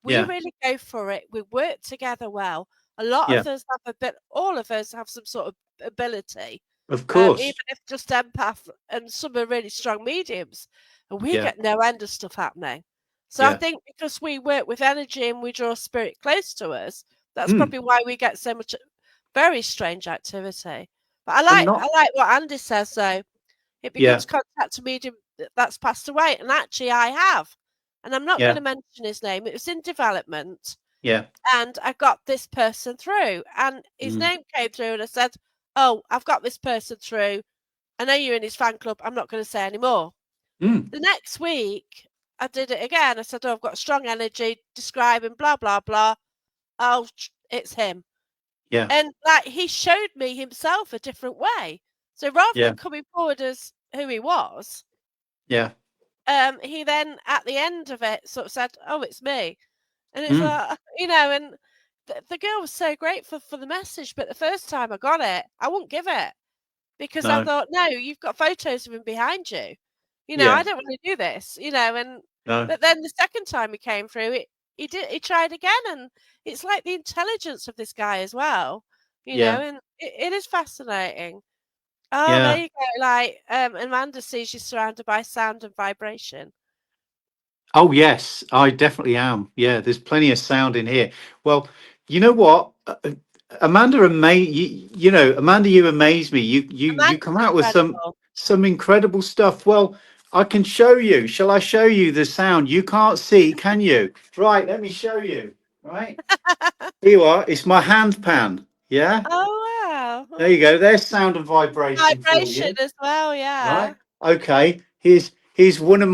S1: we
S2: Yeah.
S1: really go for it. We work together well. A lot
S2: Yeah.
S1: of us have all of us have some sort of ability,
S2: Of
S1: even
S2: course.
S1: if just empath, and some are really strong mediums, and we
S2: Yeah.
S1: get no end of stuff happening. So I
S2: Yeah.
S1: think because we work with energy and we draw spirit close to us, that's
S2: Mm.
S1: probably why we get so much very strange activity. But
S2: And
S1: I
S2: not.
S1: like what Andy says though. It'd be good
S2: Yeah.
S1: to contact a medium that's passed away, and actually I have. And I'm not going
S2: Yeah.
S1: to mention his name. It was in development,
S2: Yeah.
S1: and I got this person through, and his
S2: Mm.
S1: name came through, and I said, "Oh, I've got this person through. I know you're in his fan club. I'm not going to say any more."
S2: Mm.
S1: The next week, I did it again. I said, "Oh, I've got strong energy, describing blah blah blah." Oh, it's him.
S2: Yeah.
S1: And like he showed me himself a different way. So rather
S2: Yeah.
S1: than coming forward as who he was,
S2: Yeah.
S1: he then at the end of it sort of said, "Oh, it's me," and it's
S2: Mm.
S1: like and the girl was so grateful for the message. But the first time I got it, I wouldn't give it because I
S2: No.
S1: thought, no, you've got photos of him behind you. I
S2: Yeah.
S1: don't want to do this. And
S2: No.
S1: But then the second time he came through, he tried again, and it's like the intelligence of this guy as well,
S2: Yeah.
S1: and it is fascinating. Oh, there
S2: Yeah.
S1: you go. Like Amanda sees you surrounded by sound and vibration.
S2: Oh yes, I definitely am. Yeah, there's plenty of sound in here. Well, you know what, Amanda, Amanda, you amaze me. You
S1: Amanda's
S2: come out with
S1: incredible.
S2: some incredible stuff. Well, I can show you. Shall I show you the sound? You can't see, can you? Right, let me show you. Right, here you are. It's my hand pan. Yeah,
S1: Oh
S2: there you
S1: wow.
S2: go. There's sound and vibration for
S1: Vibration
S2: you.
S1: as well, yeah.
S2: Right. Okay. Here's one of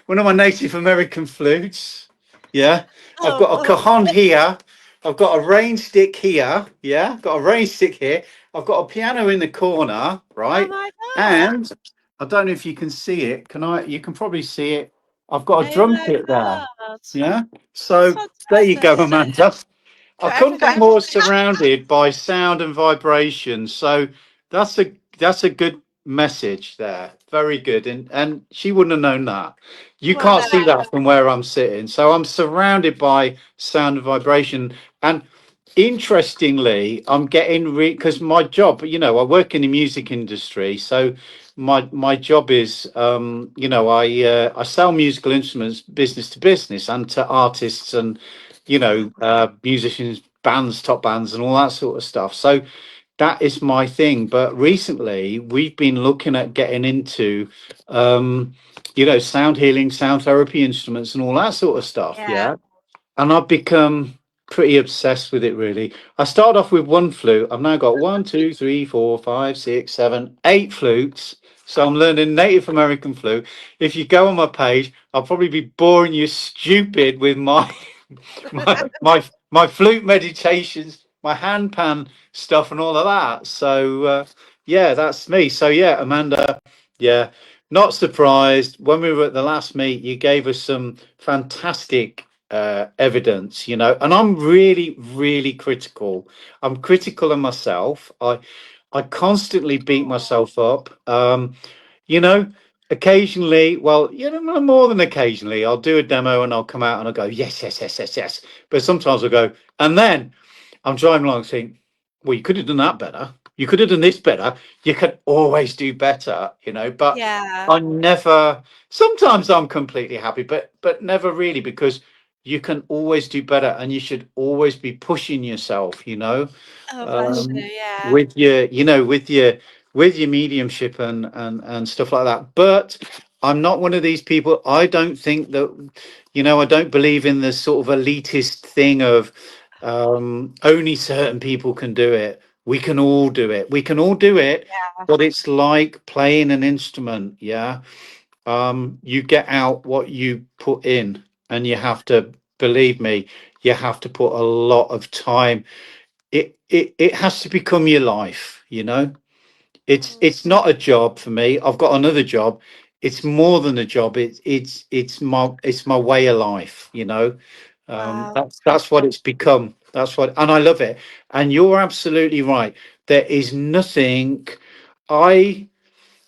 S2: one of my Native American flutes. Yeah. I've got a
S1: Oh,
S2: cajon here. I've got a rain stick here. Yeah. Got a rain stick here. I've got a piano in the corner.
S1: oh
S2: Right.
S1: my god.
S2: And I don't know if you can see it. Can I? You can probably see it. I've got a
S1: Oh
S2: drum
S1: my
S2: kit there.
S1: god.
S2: Yeah.
S1: That's
S2: So there you go,
S1: fantastic.
S2: Amanda. I
S1: Got
S2: couldn't be
S1: everything.
S2: more surrounded by sound and vibration. So that's a good message there. Very good. And she wouldn't have known that. You
S1: Well,
S2: can't
S1: no.
S2: see that from where I'm sitting. So I'm surrounded by sound and vibration. And interestingly, I'm getting because my job, I work in the music industry. So my job is I sell musical instruments business to business and to artists and musicians, bands, top bands, and all that sort of stuff. So that is my thing. But recently, we've been looking at getting into, sound healing, sound therapy instruments, and all that sort of stuff.
S1: Yeah.
S2: Yeah, and I've become pretty obsessed with it. Really, I started off with one flute. I've now got one, two, three, four, five, six, seven, eight flutes. So I'm learning Native American flute. If you go on my page, I'll probably be boring you stupid with my my flute meditations, my handpan stuff, and all of that. So yeah, that's me. So yeah, Amanda, yeah, not surprised. When we were at the last meet, you gave us some fantastic evidence, and I'm really, really critical. I'm critical of myself. I constantly beat myself up. You know, occasionally, well, no more than occasionally, I'll do a demo and I'll come out and I'll go, yes, yes, yes, yes, yes. But sometimes I'll go, and then I'm driving along saying, well, you could have done that better. You could have done this better. You could always do better, but
S1: Yeah.
S2: I never, sometimes I'm completely happy, but never really, because you can always do better and you should always be pushing yourself,
S1: Oh, bless you.
S2: um,
S1: Yeah.
S2: with your, with your mediumship and stuff like that. But I'm not one of these people. I don't think that, I don't believe in this sort of elitist thing of only certain people can do it. We can all do it. We can all do it.
S1: Yeah.
S2: But it's like playing an instrument. Yeah. You get out what you put in, and you have to believe me. You have to put a lot of time. It has to become your life.
S1: Mm.
S2: It's not a job for me. I've got another job. It's more than a job. It's my way of life.
S1: Wow.
S2: That's what it's become. That's what, and I love it. And you're absolutely right. There is nothing. I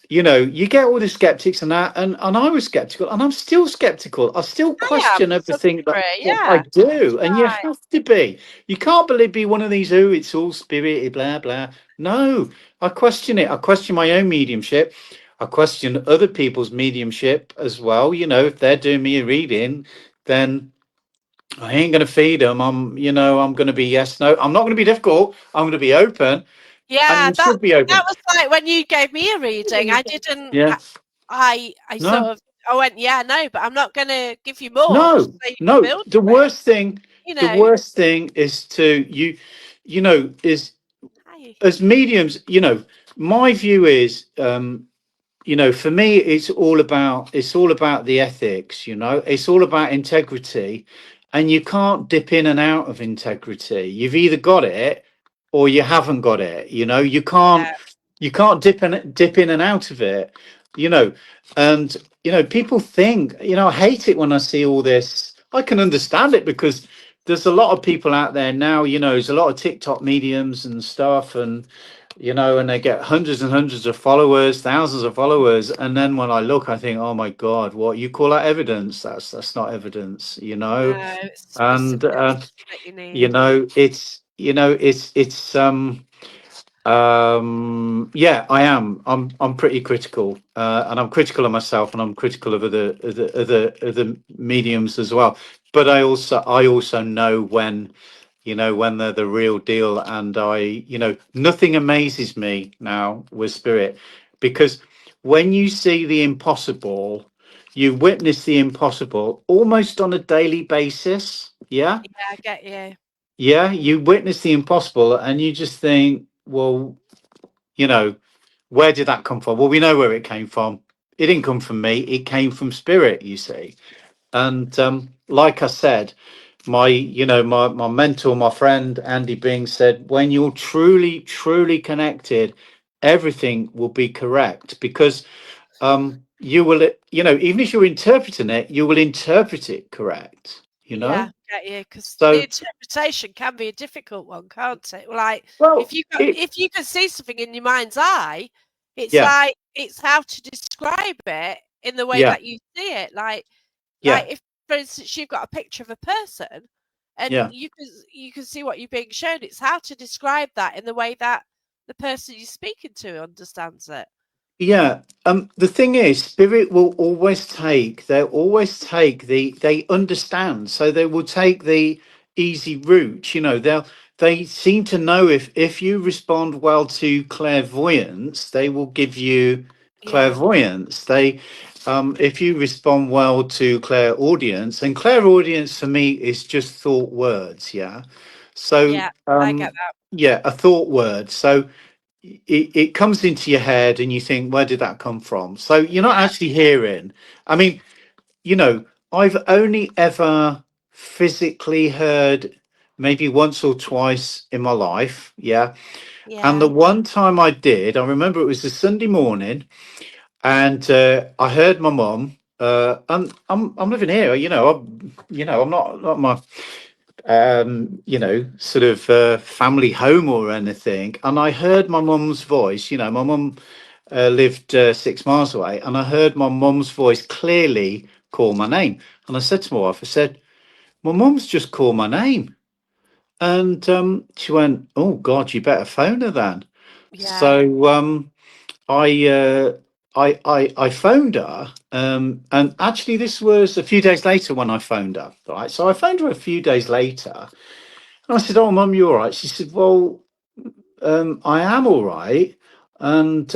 S2: you get all the skeptics and that, and I was skeptical, and I'm still skeptical. I still
S1: I am
S2: question
S1: to some
S2: everything
S1: degree.
S2: that I
S1: Yeah.
S2: do, and you
S1: Right.
S2: have to be. You can't believe be one of these. Oh, it's all spirited, blah blah. No, I question it. I question my own mediumship. I question other people's mediumship as well. If they're doing me a reading, then I ain't going to feed them. I'm going to be yes, no. I'm not going to be difficult. I'm going to be open, and
S1: Yeah,
S2: you should be
S1: that
S2: open.
S1: was like when you gave me a reading. I didn't.
S2: Yeah.
S1: I sort
S2: No.
S1: of. I went, yeah, no, but I'm not going to give you more just
S2: No,
S1: so you can
S2: no.
S1: build
S2: The
S1: from it.
S2: worst thing,
S1: You
S2: the
S1: know.
S2: worst thing is to is
S1: Hi.
S2: as mediums. My view is, for me, it's all about the ethics. It's all about integrity, and you can't dip in and out of integrity. You've either got it or you haven't got it.
S1: Yeah.
S2: You can't dip in and out of it. you know and people think, I hate it when I see all this. I can understand it because there's a lot of people out there now. There's a lot of TikTok mediums and stuff, and and they get hundreds and hundreds of followers, thousands of followers, and then when I look, I think, oh my God, what you call that evidence? That's not evidence,
S1: No, it's
S2: and
S1: specificity that you need.
S2: yeah, I'm pretty critical, and I'm critical of myself, and I'm critical of other mediums as well. But I also know when they're the real deal, and nothing amazes me now with spirit, because when you see the impossible, you witness the impossible almost on a daily basis. Yeah,
S1: Yeah, I get you.
S2: yeah, you witness the impossible, and you just think, well, you know, where did that come from? Well, we know where it came from. It didn't come from me. It came from spirit, you see. And like I said, my mentor, my friend Andy Bing said, when you're truly, truly connected, everything will be correct, because you will, even if you're interpreting it, you will interpret it correct.
S1: Yeah, get you. Because the
S2: So,
S1: interpretation can be a difficult one, can't it? Like
S2: well,
S1: if you can see something in your mind's eye, it's
S2: yeah,
S1: like it's how to describe it in the way
S2: yeah,
S1: that you see it. Like
S2: yeah,
S1: if, for instance, you've got a picture of a person and
S2: yeah.
S1: you can see what you're being shown. It's how to describe that in the way that the person you're speaking to understands it.
S2: Yeah. The thing is, spirit will always take, they'll always take they understand. So they will take the easy route. They seem to know, if you respond well to clairvoyance, they will give you
S1: Yeah,
S2: clairvoyance. If you respond well to clairaudience, and clairaudience for me is just thought words. Yeah. So,
S1: yeah, I get that.
S2: yeah, a thought word. So it comes into your head and you think, where did that come from? So you're not
S1: Yeah,
S2: actually hearing. I mean, you know I've only ever physically heard maybe once or twice in my life. Yeah. And the
S1: yeah.
S2: one time I did, I remember it was a Sunday morning, and I heard my mum, and I'm living here, I'm not my sort of family home or anything. And I heard my mum's voice. My mum lived 6 miles away, and I heard my mum's voice clearly call my name. And I said to my wife, I said, my mum's just called my name. And she went, oh God, you better phone her then.
S1: Yeah.
S2: So I, uh, I phoned her, and actually this was a few days later when I phoned her. Right, so I phoned her a few days later, and I said, "Oh, Mum, you all right?" She said, "Well, I am all right." And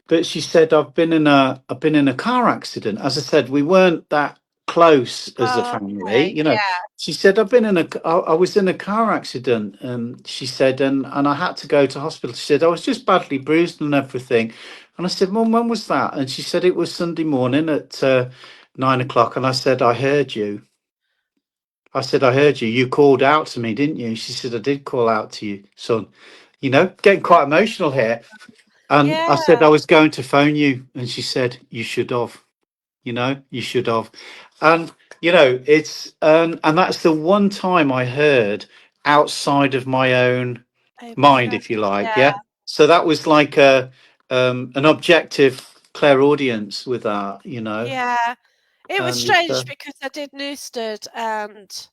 S2: but she said, I've been in a car accident. As I said, we weren't that close as a family.
S1: Okay. Yeah.
S2: She said, I was in a car accident. She said, and I had to go to hospital. She said, I was just badly bruised and everything. And I said, Mum, when was that? And she said, it was Sunday morning at 9 o'clock. And I said, I heard you. I said, I heard you. You called out to me, didn't you? She said, I did call out to you, son. Getting
S1: Yeah.
S2: quite emotional here. And I said,
S1: Yeah.
S2: I was going to phone you. And she said, you should have, you should have. And, and that's the one time I heard outside of my own
S1: Open
S2: mind,
S1: channel.
S2: if you like.
S1: Yeah.
S2: Yeah. So that was like an objective clairaudience with that.
S1: Yeah. It was
S2: And
S1: strange because I did Newstead and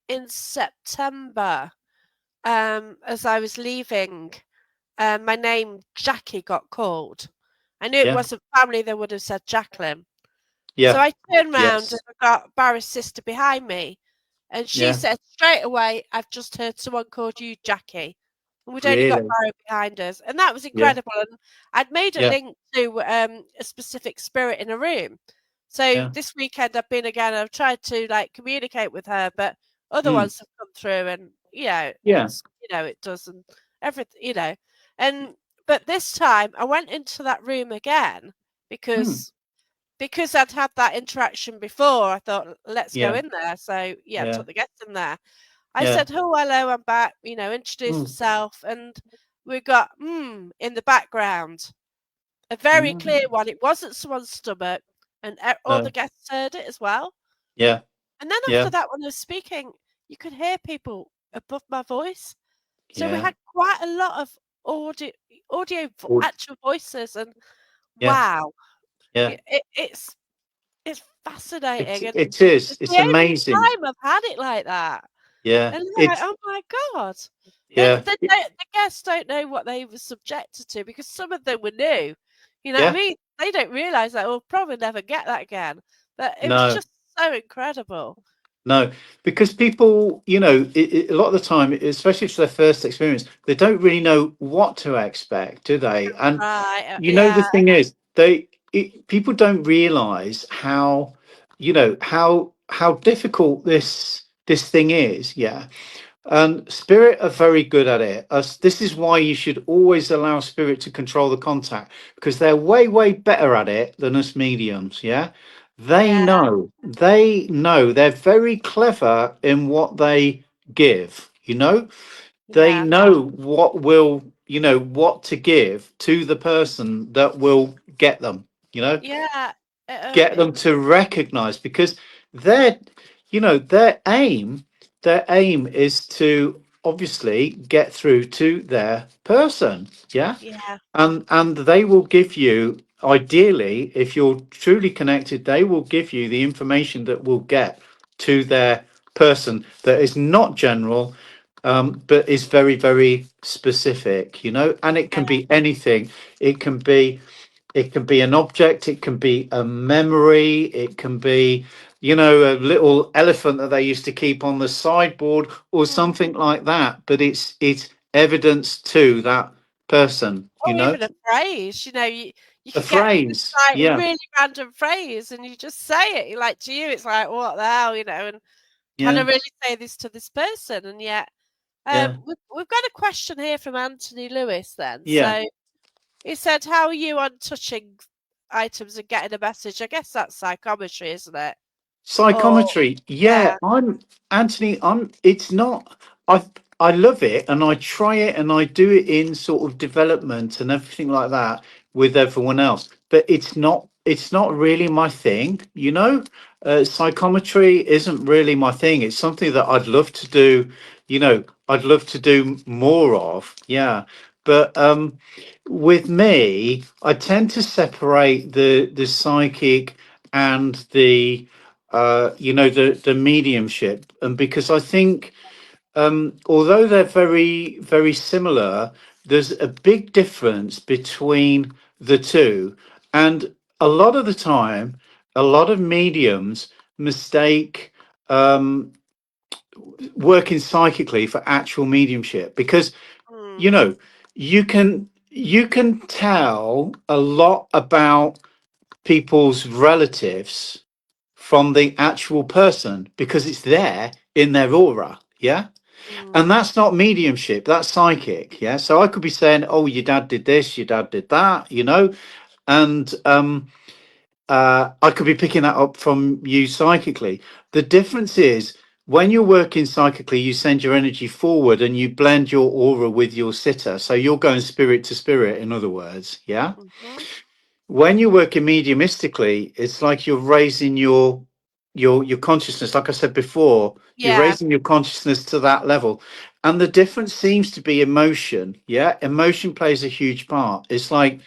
S1: in September, as I was leaving, my name Jackie got called. I knew it
S2: yeah,
S1: wasn't family, they would have said Jacqueline. So
S2: yeah,
S1: I turned round and
S2: yes,
S1: I got Barry's sister behind me. And she
S2: yeah,
S1: said straight away, I've just heard someone called you Jackie. And we'd only got
S2: really.
S1: Barry behind us. And that was
S2: Yeah,
S1: incredible. And I'd made a
S2: yeah,
S1: link to a specific spirit in a room. So
S2: yeah.
S1: this weekend I've been again, I've tried to like communicate with her, but other
S2: Mm,
S1: ones have come through and
S2: yeah.
S1: it does and everything. And but this time I went into that room again
S2: Mm,
S1: because I'd had that interaction before, I thought, let's go
S2: yeah,
S1: in there. So, yeah, I
S2: yeah,
S1: took the guests in there. I
S2: yeah.
S1: said, oh, hello, I'm back, introduced
S2: Mm,
S1: myself. And we got, in the background, a very clear
S2: mm,
S1: one. It wasn't someone's stomach. And all the
S2: no,
S1: guests heard it as well.
S2: yeah,
S1: And then
S2: yeah,
S1: after that, when I was speaking, you could hear people above my voice. So we
S2: yeah,
S1: had quite a lot of audio,
S2: Or
S1: actual voices, and
S2: yeah,
S1: wow,
S2: yeah.
S1: it's fascinating, and
S2: It is.
S1: it's the
S2: It's
S1: only
S2: amazing.
S1: time I've had it like that.
S2: Yeah.
S1: And they're like,
S2: It's
S1: "Oh my god."
S2: yeah.
S1: The guests don't know what they were subjected to because some of them were new. You know what I
S2: Yeah.
S1: mean? They don't realise that we'll probably never get that again. But it was
S2: No.
S1: just so incredible.
S2: No, because people, a lot of the time, especially if it's their first experience, they don't really know what to expect, do they? And
S1: Right,
S2: the
S1: yeah,
S2: thing is, people don't realize how, how difficult this thing is. Yeah, and spirit are very good at it. This is why you should always allow spirit to control the contact because they're way, way better at it than us mediums. Yeah, they
S1: yeah,
S2: know. They know. They're very clever in what they give. They
S1: yeah,
S2: know what will, what to give to the person that will get them. You know,
S1: yeah.
S2: get them to recognize because their their aim is to obviously get through to their person, yeah,
S1: Yeah,
S2: and they will give you, ideally if you're truly connected, they will give you the information that will get to their person that is not general, but is very, very specific, and it can be anything. it can be it can be an object, it can be a memory, it can be, a little elephant that they used to keep on the sideboard or
S1: mm.
S2: something like that. But it's evidence to that person,
S1: Or even a phrase. You
S2: a
S1: could get this
S2: phrase.
S1: like
S2: Yeah,
S1: really random phrase, and you just say it. Like to you, it's like what the hell, and can I
S2: yeah,
S1: really say this to this person? And yet,
S2: yeah,
S1: we've got a question here from Anthony Lewis. Then,
S2: yeah.
S1: so he said, "How are you on touching items and getting a message?" I guess that's psychometry, isn't it? Or
S2: Psychometry, yeah.
S1: yeah,
S2: I'm Anthony. It's not. I I love it, and I try it, and I do it in sort of development and everything like that with everyone else. But it's not. It's not really my thing. Psychometry isn't really my thing. It's something that I'd love to do. I'd love to do more of. Yeah, but with me, I tend to separate the psychic and the mediumship, and because I think, although they're very, very similar, there's a big difference between the two. And a lot of the time, a lot of mediums mistake um, working psychically for actual mediumship because,
S1: mm,
S2: you know you can tell a lot about people's relatives from the actual person because it's there in their aura. Yeah.
S1: mm,
S2: And that's not mediumship, that's psychic. Yeah. So I could be saying, oh, your dad did this, your dad did that, and I could be picking that up from you psychically. The difference is when you're working psychically, you send your energy forward and you blend your aura with your sitter. So you're going spirit to spirit, in other words. Yeah.
S1: mhm.
S2: When you're working mediumistically, it's like you're raising your consciousness. Like I said before, you're
S1: Yeah,
S2: raising your consciousness to that level. And the difference seems to be emotion. Yeah. Emotion plays a huge part. It's like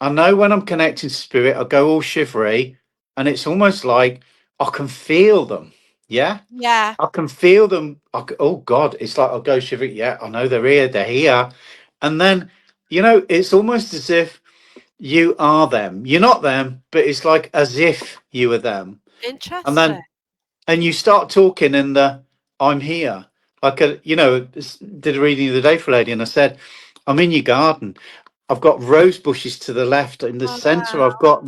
S2: I know when I'm connecting to spirit, I go all shivery, and it's almost like I can feel them. Yeah.
S1: yeah,
S2: I can feel them. Oh God, it's like I'll go shivery. Yeah, I know they're here. They're here. And then, it's almost as if you are them. You're not them, but it's like as if you were them. And
S1: interesting.
S2: then you start talking and I'm here. Like did a reading of the day for a lady and I said, I'm in your garden. I've got rose bushes to the left. In the
S1: Oh,
S2: center, I've got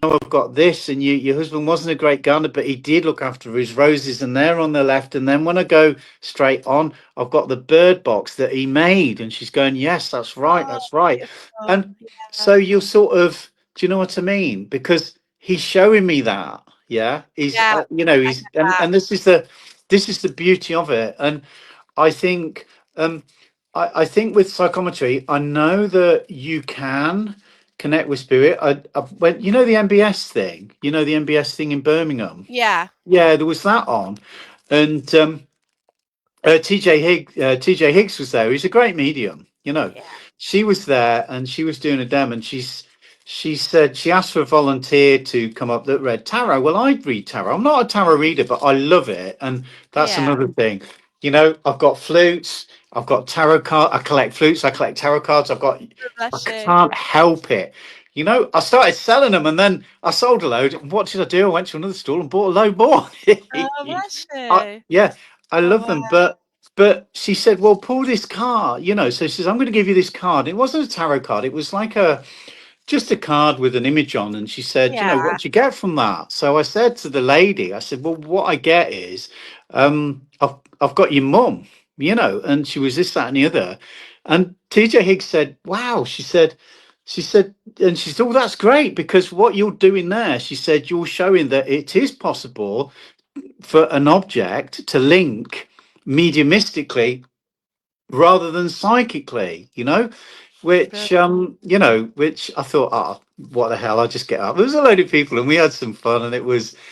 S2: I've got this. And your husband wasn't a great gardener, but he did look after his roses, and they're on the left. And then when I go straight on, I've got the bird box that he made. And she's going, yes, that's right,
S1: oh,
S2: that's right.
S1: beautiful.
S2: And
S1: Yeah,
S2: so you're sort of, do you know what I mean? Because he's showing me that. Yeah, he's
S1: yeah, I
S2: he's
S1: get that.
S2: and this is the beauty of it. And I think, I think with psychometry, I know that you can connect with spirit. I when the MBS thing, the MBS thing in Birmingham.
S1: Yeah,
S2: Yeah, there was that on, and TJ Higgs was there. He's a great medium. you know.
S1: Yeah.
S2: She was there and she was doing a demo, and she said she asked for a volunteer to come up that read tarot. Well, I read tarot. I'm not a tarot reader, but I love it, and that's
S1: Yeah.
S2: another thing. You know, I've got flutes, I've got tarot card. I collect flutes, I collect tarot cards.
S1: Oh,
S2: I
S1: bless you.
S2: can't help it. You know, I started selling them, and then I sold a load. And what did I do? I went to another store and bought a load more.
S1: Oh, bless you.
S2: Yeah, I
S1: Oh,
S2: love
S1: wow.
S2: them, but she said, "Well, pull this card." You know, so she says, "I'm going to give you this card." It wasn't a tarot card; it was like a just a card with an image on. And she said, "You know,
S1: Yeah.
S2: what do you get from that?" So I said to the lady, I said, "Well, what I get is, I've got your mum." You know, and she was this, that, and the other. And TJ Higgs said, "Wow," she said, and she said, "Oh, that's great because what you're doing there," she said, "you're showing that it is possible for an object to link mediumistically rather than psychically, you know, which
S1: Brilliant.
S2: you know, which I thought, oh, what the hell, I'll just get up. There was a load of people and we had some fun and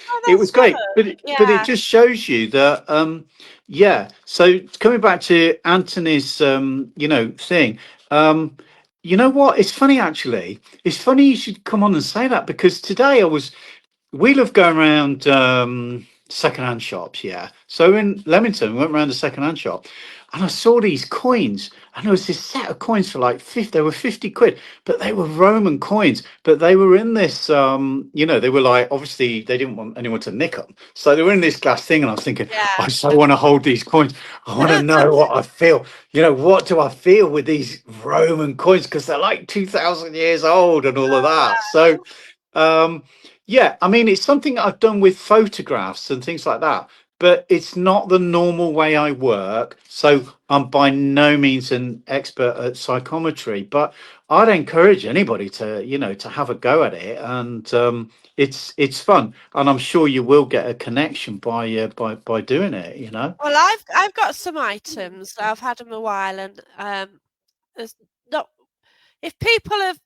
S1: Oh,
S2: it
S1: that's
S2: was
S1: good.
S2: great. But it
S1: Yeah.
S2: just shows you that yeah. So coming back to Anthony's you know, thing, um, you know what? It's funny actually. It's funny you should come on and say that because today we love going around secondhand shops, yeah. So in Leamington, we went around a secondhand shop and I saw these coins. And there was this set of coins for like 50, they were 50 quid, but they were Roman coins. But they were in this, you know, they were like, obviously, they didn't want anyone to nick them. So they were in this glass thing. And I was thinking,
S1: Yeah.
S2: I so want to hold these coins. I want to know what I feel. You know, what do I feel with these Roman coins? Because they're like 2,000 years old and all of
S1: Oh,
S2: that. So,
S1: wow.
S2: um, yeah, I mean, it's something I've done with photographs and things like that, but it's not the normal way I work. So I'm by no means an expert at psychometry, but I'd encourage anybody to, you know, to have a go at it, and it's fun, and I'm sure you will get a connection by doing it. You know.
S1: Well, I've got some items. I've had them a while, and there's not if people have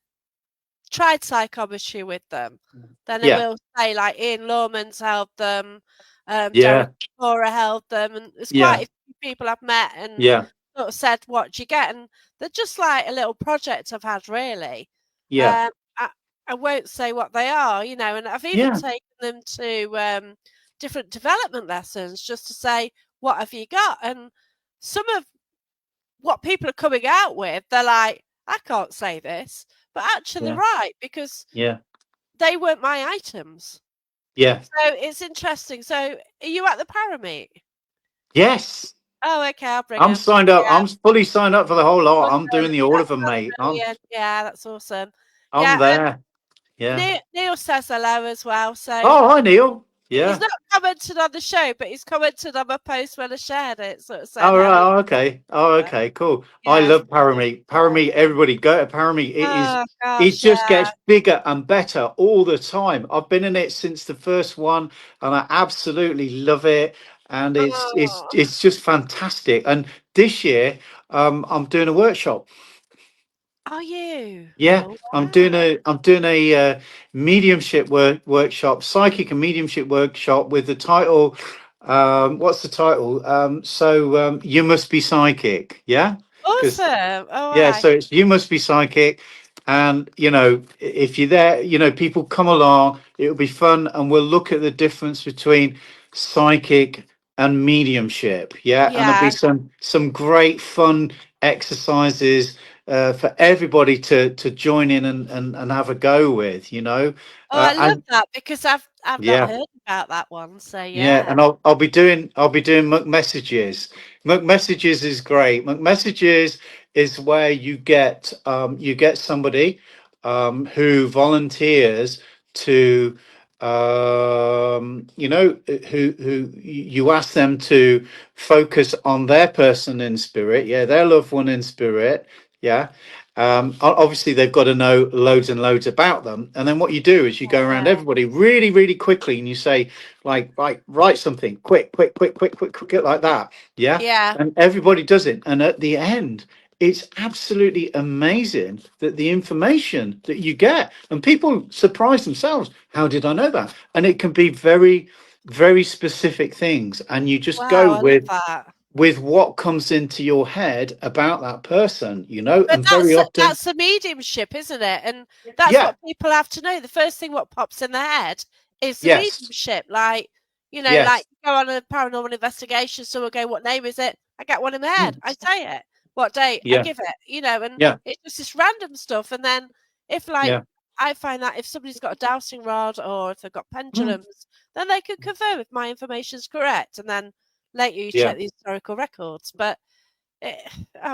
S1: tried psychometry with them, then they
S2: Yeah,
S1: will say like Ian Lawman's held them, Jeremy
S2: yeah,
S1: Cora held them, and there's quite
S2: yeah,
S1: a few people I've met and
S2: yeah,
S1: sort of said, "What do you get?" And they're just like a little project I've had, really.
S2: yeah,
S1: Um, I, I won't say what they are, you know, and I've even
S2: yeah,
S1: taken them to different development lessons just to say, "What have you got?" And some of what people are coming out with, they're like, "I can't say this," but actually they're
S2: yeah,
S1: right because
S2: yeah,
S1: they weren't my items.
S2: yeah.
S1: So it's interesting. So are you at the Parameet?
S2: Yes.
S1: Oh, okay, I'll bring
S2: I'm
S1: them.
S2: signed up.
S1: Yeah,
S2: I'm fully signed up for the whole lot. I'm
S1: awesome.
S2: doing the all of
S1: That's
S2: them,
S1: that's
S2: mate.
S1: brilliant. Yeah, that's awesome.
S2: I'm
S1: Yeah,
S2: there. Yeah.
S1: Neil says hello as well. So
S2: Oh, hi, Neil.
S1: he's
S2: Yeah.
S1: not commented on the show, but he's commented on my post when I shared it, sort of saying
S2: Oh,
S1: how
S2: right.
S1: he
S2: Oh, okay. Oh,
S1: uh,
S2: okay. Cool. I
S1: yeah,
S2: love
S1: really
S2: Parameet.
S1: cool.
S2: Parameet. Everybody go to Parameet.
S1: Oh
S2: It
S1: gosh,
S2: just
S1: yeah.
S2: gets bigger and better all the time. I've been in it since the first one, and I absolutely love it. And
S1: Oh,
S2: it's just fantastic. And this year, I'm doing a workshop.
S1: are you?
S2: Yeah,
S1: Oh
S2: I'm
S1: wow.
S2: doing a mediumship workshop, psychic and mediumship workshop with the title. What's the title? You must be psychic. Yeah, because
S1: Awesome. Oh
S2: yeah,
S1: wow.
S2: so it's you must be psychic, and you know if you're there, you know people come along. It'll be fun, and we'll look at the difference between psychic and mediumship. Yeah, and there'll be
S1: Yeah.
S2: some great fun exercises for everybody to join in and have a go with. You know,
S1: Oh, I love
S2: and
S1: that because I've not
S2: yeah.
S1: heard about that one. So
S2: Yeah,
S1: yeah.
S2: and I'll be doing Muck Messages. Muck Messages is great. Muck Messages is where you get somebody who volunteers to who you ask them to focus on their person in spirit, yeah, their loved one in spirit, yeah. Obviously, they've got to know loads and loads about them, and then what you do is you go around
S1: Yeah.
S2: everybody really, really quickly, and you say, like, right, write something quick, quick, quick, quick, quick, quick, like that. Yeah.
S1: Yeah.
S2: And everybody does it. And at the end, it's absolutely amazing that the information that you get, and people surprise themselves. How did I know that? And it can be very, very specific things. And you just go
S1: Wow, I love
S2: with
S1: that.
S2: with what comes into your head about that person,
S1: But
S2: and very often,
S1: that's the mediumship, isn't it? And that's
S2: yeah,
S1: what people have to know. The first thing what pops in their head is the
S2: yes,
S1: mediumship. Like, like
S2: yes,
S1: you go on a paranormal investigation, someone go, "What name is it?" I get one in my head.
S2: mm,
S1: I say it. What date? I
S2: yeah,
S1: give it. And
S2: yeah,
S1: it's just this random stuff. And then if like
S2: yeah,
S1: I find that if somebody's got a dowsing rod or if they've got
S2: mm,
S1: pendulums, then they can confirm if my information's correct. And then later you
S2: yeah.
S1: check the historical records. But it,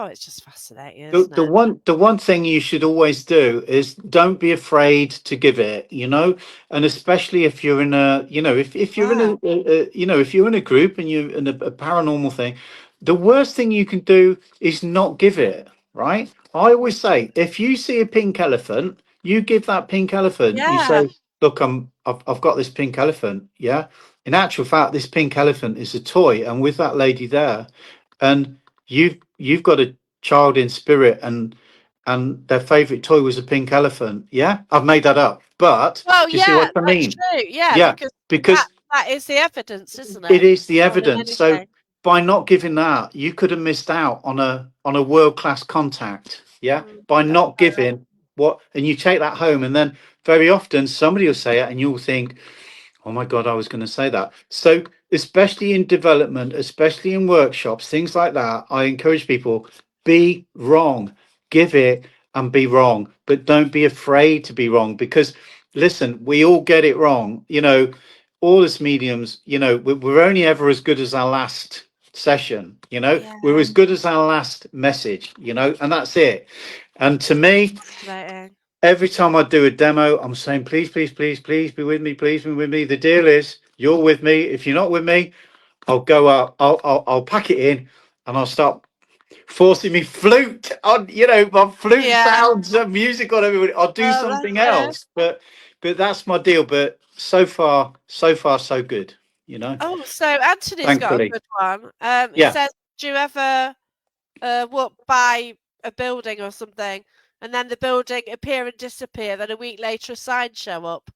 S1: it's just fascinating,
S2: The,
S1: isn't
S2: the
S1: it?
S2: one the one thing you should always do is don't be afraid to give it, and especially if you're in a, if you're in
S1: Wow.
S2: if you're in a group and you're in a paranormal thing, the worst thing you can do is not give it, right? I always say, if you see a pink elephant, you give that pink elephant. You
S1: Yeah.
S2: say, "Look, I've got this pink elephant." Yeah. In actual fact, this pink elephant is a toy, and with that lady there, and you've got a child in spirit, and their favorite toy was a pink elephant. Yeah, I've made that up, but
S1: Well,
S2: do you see what
S1: yeah,
S2: I
S1: that's
S2: mean?
S1: true. Yeah,
S2: Yeah,
S1: because that
S2: because
S1: that is the evidence, isn't
S2: it
S1: it?
S2: is the
S1: More than
S2: evidence. So
S1: anything.
S2: by not giving that, you could have missed out on a world class contact. Yeah, by
S1: That's
S2: not
S1: fair enough.
S2: giving what, and you take that home, and then very often somebody will say it, and you'll think, oh my God, I was going to say that. So, especially in development, especially in workshops, things like that, I encourage people, be wrong, give it and be wrong, but don't be afraid to be wrong, because listen, we all get it wrong. All as mediums, we're only ever as good as our last session. We're
S1: Yeah,
S2: as good as our last message, and that's it. And to me,
S1: fascinating.
S2: every time I do a demo, I'm saying, please, please, please, please be with me. Please be with me. The deal is you're with me. If you're not with me, I'll go out. I'll pack it in, and I'll start forcing me flute on, my flute
S1: Yeah.
S2: sounds and music on everybody. I'll do
S1: Oh, bless
S2: something
S1: you.
S2: else, but that's my deal. But so far, so good.
S1: Oh, so Anthony's got a
S2: Thankfully,
S1: good one. He
S2: yeah.
S1: says, "Do you ever walk by a building or something, and then the building appear and disappear, then a week later a sign show up?"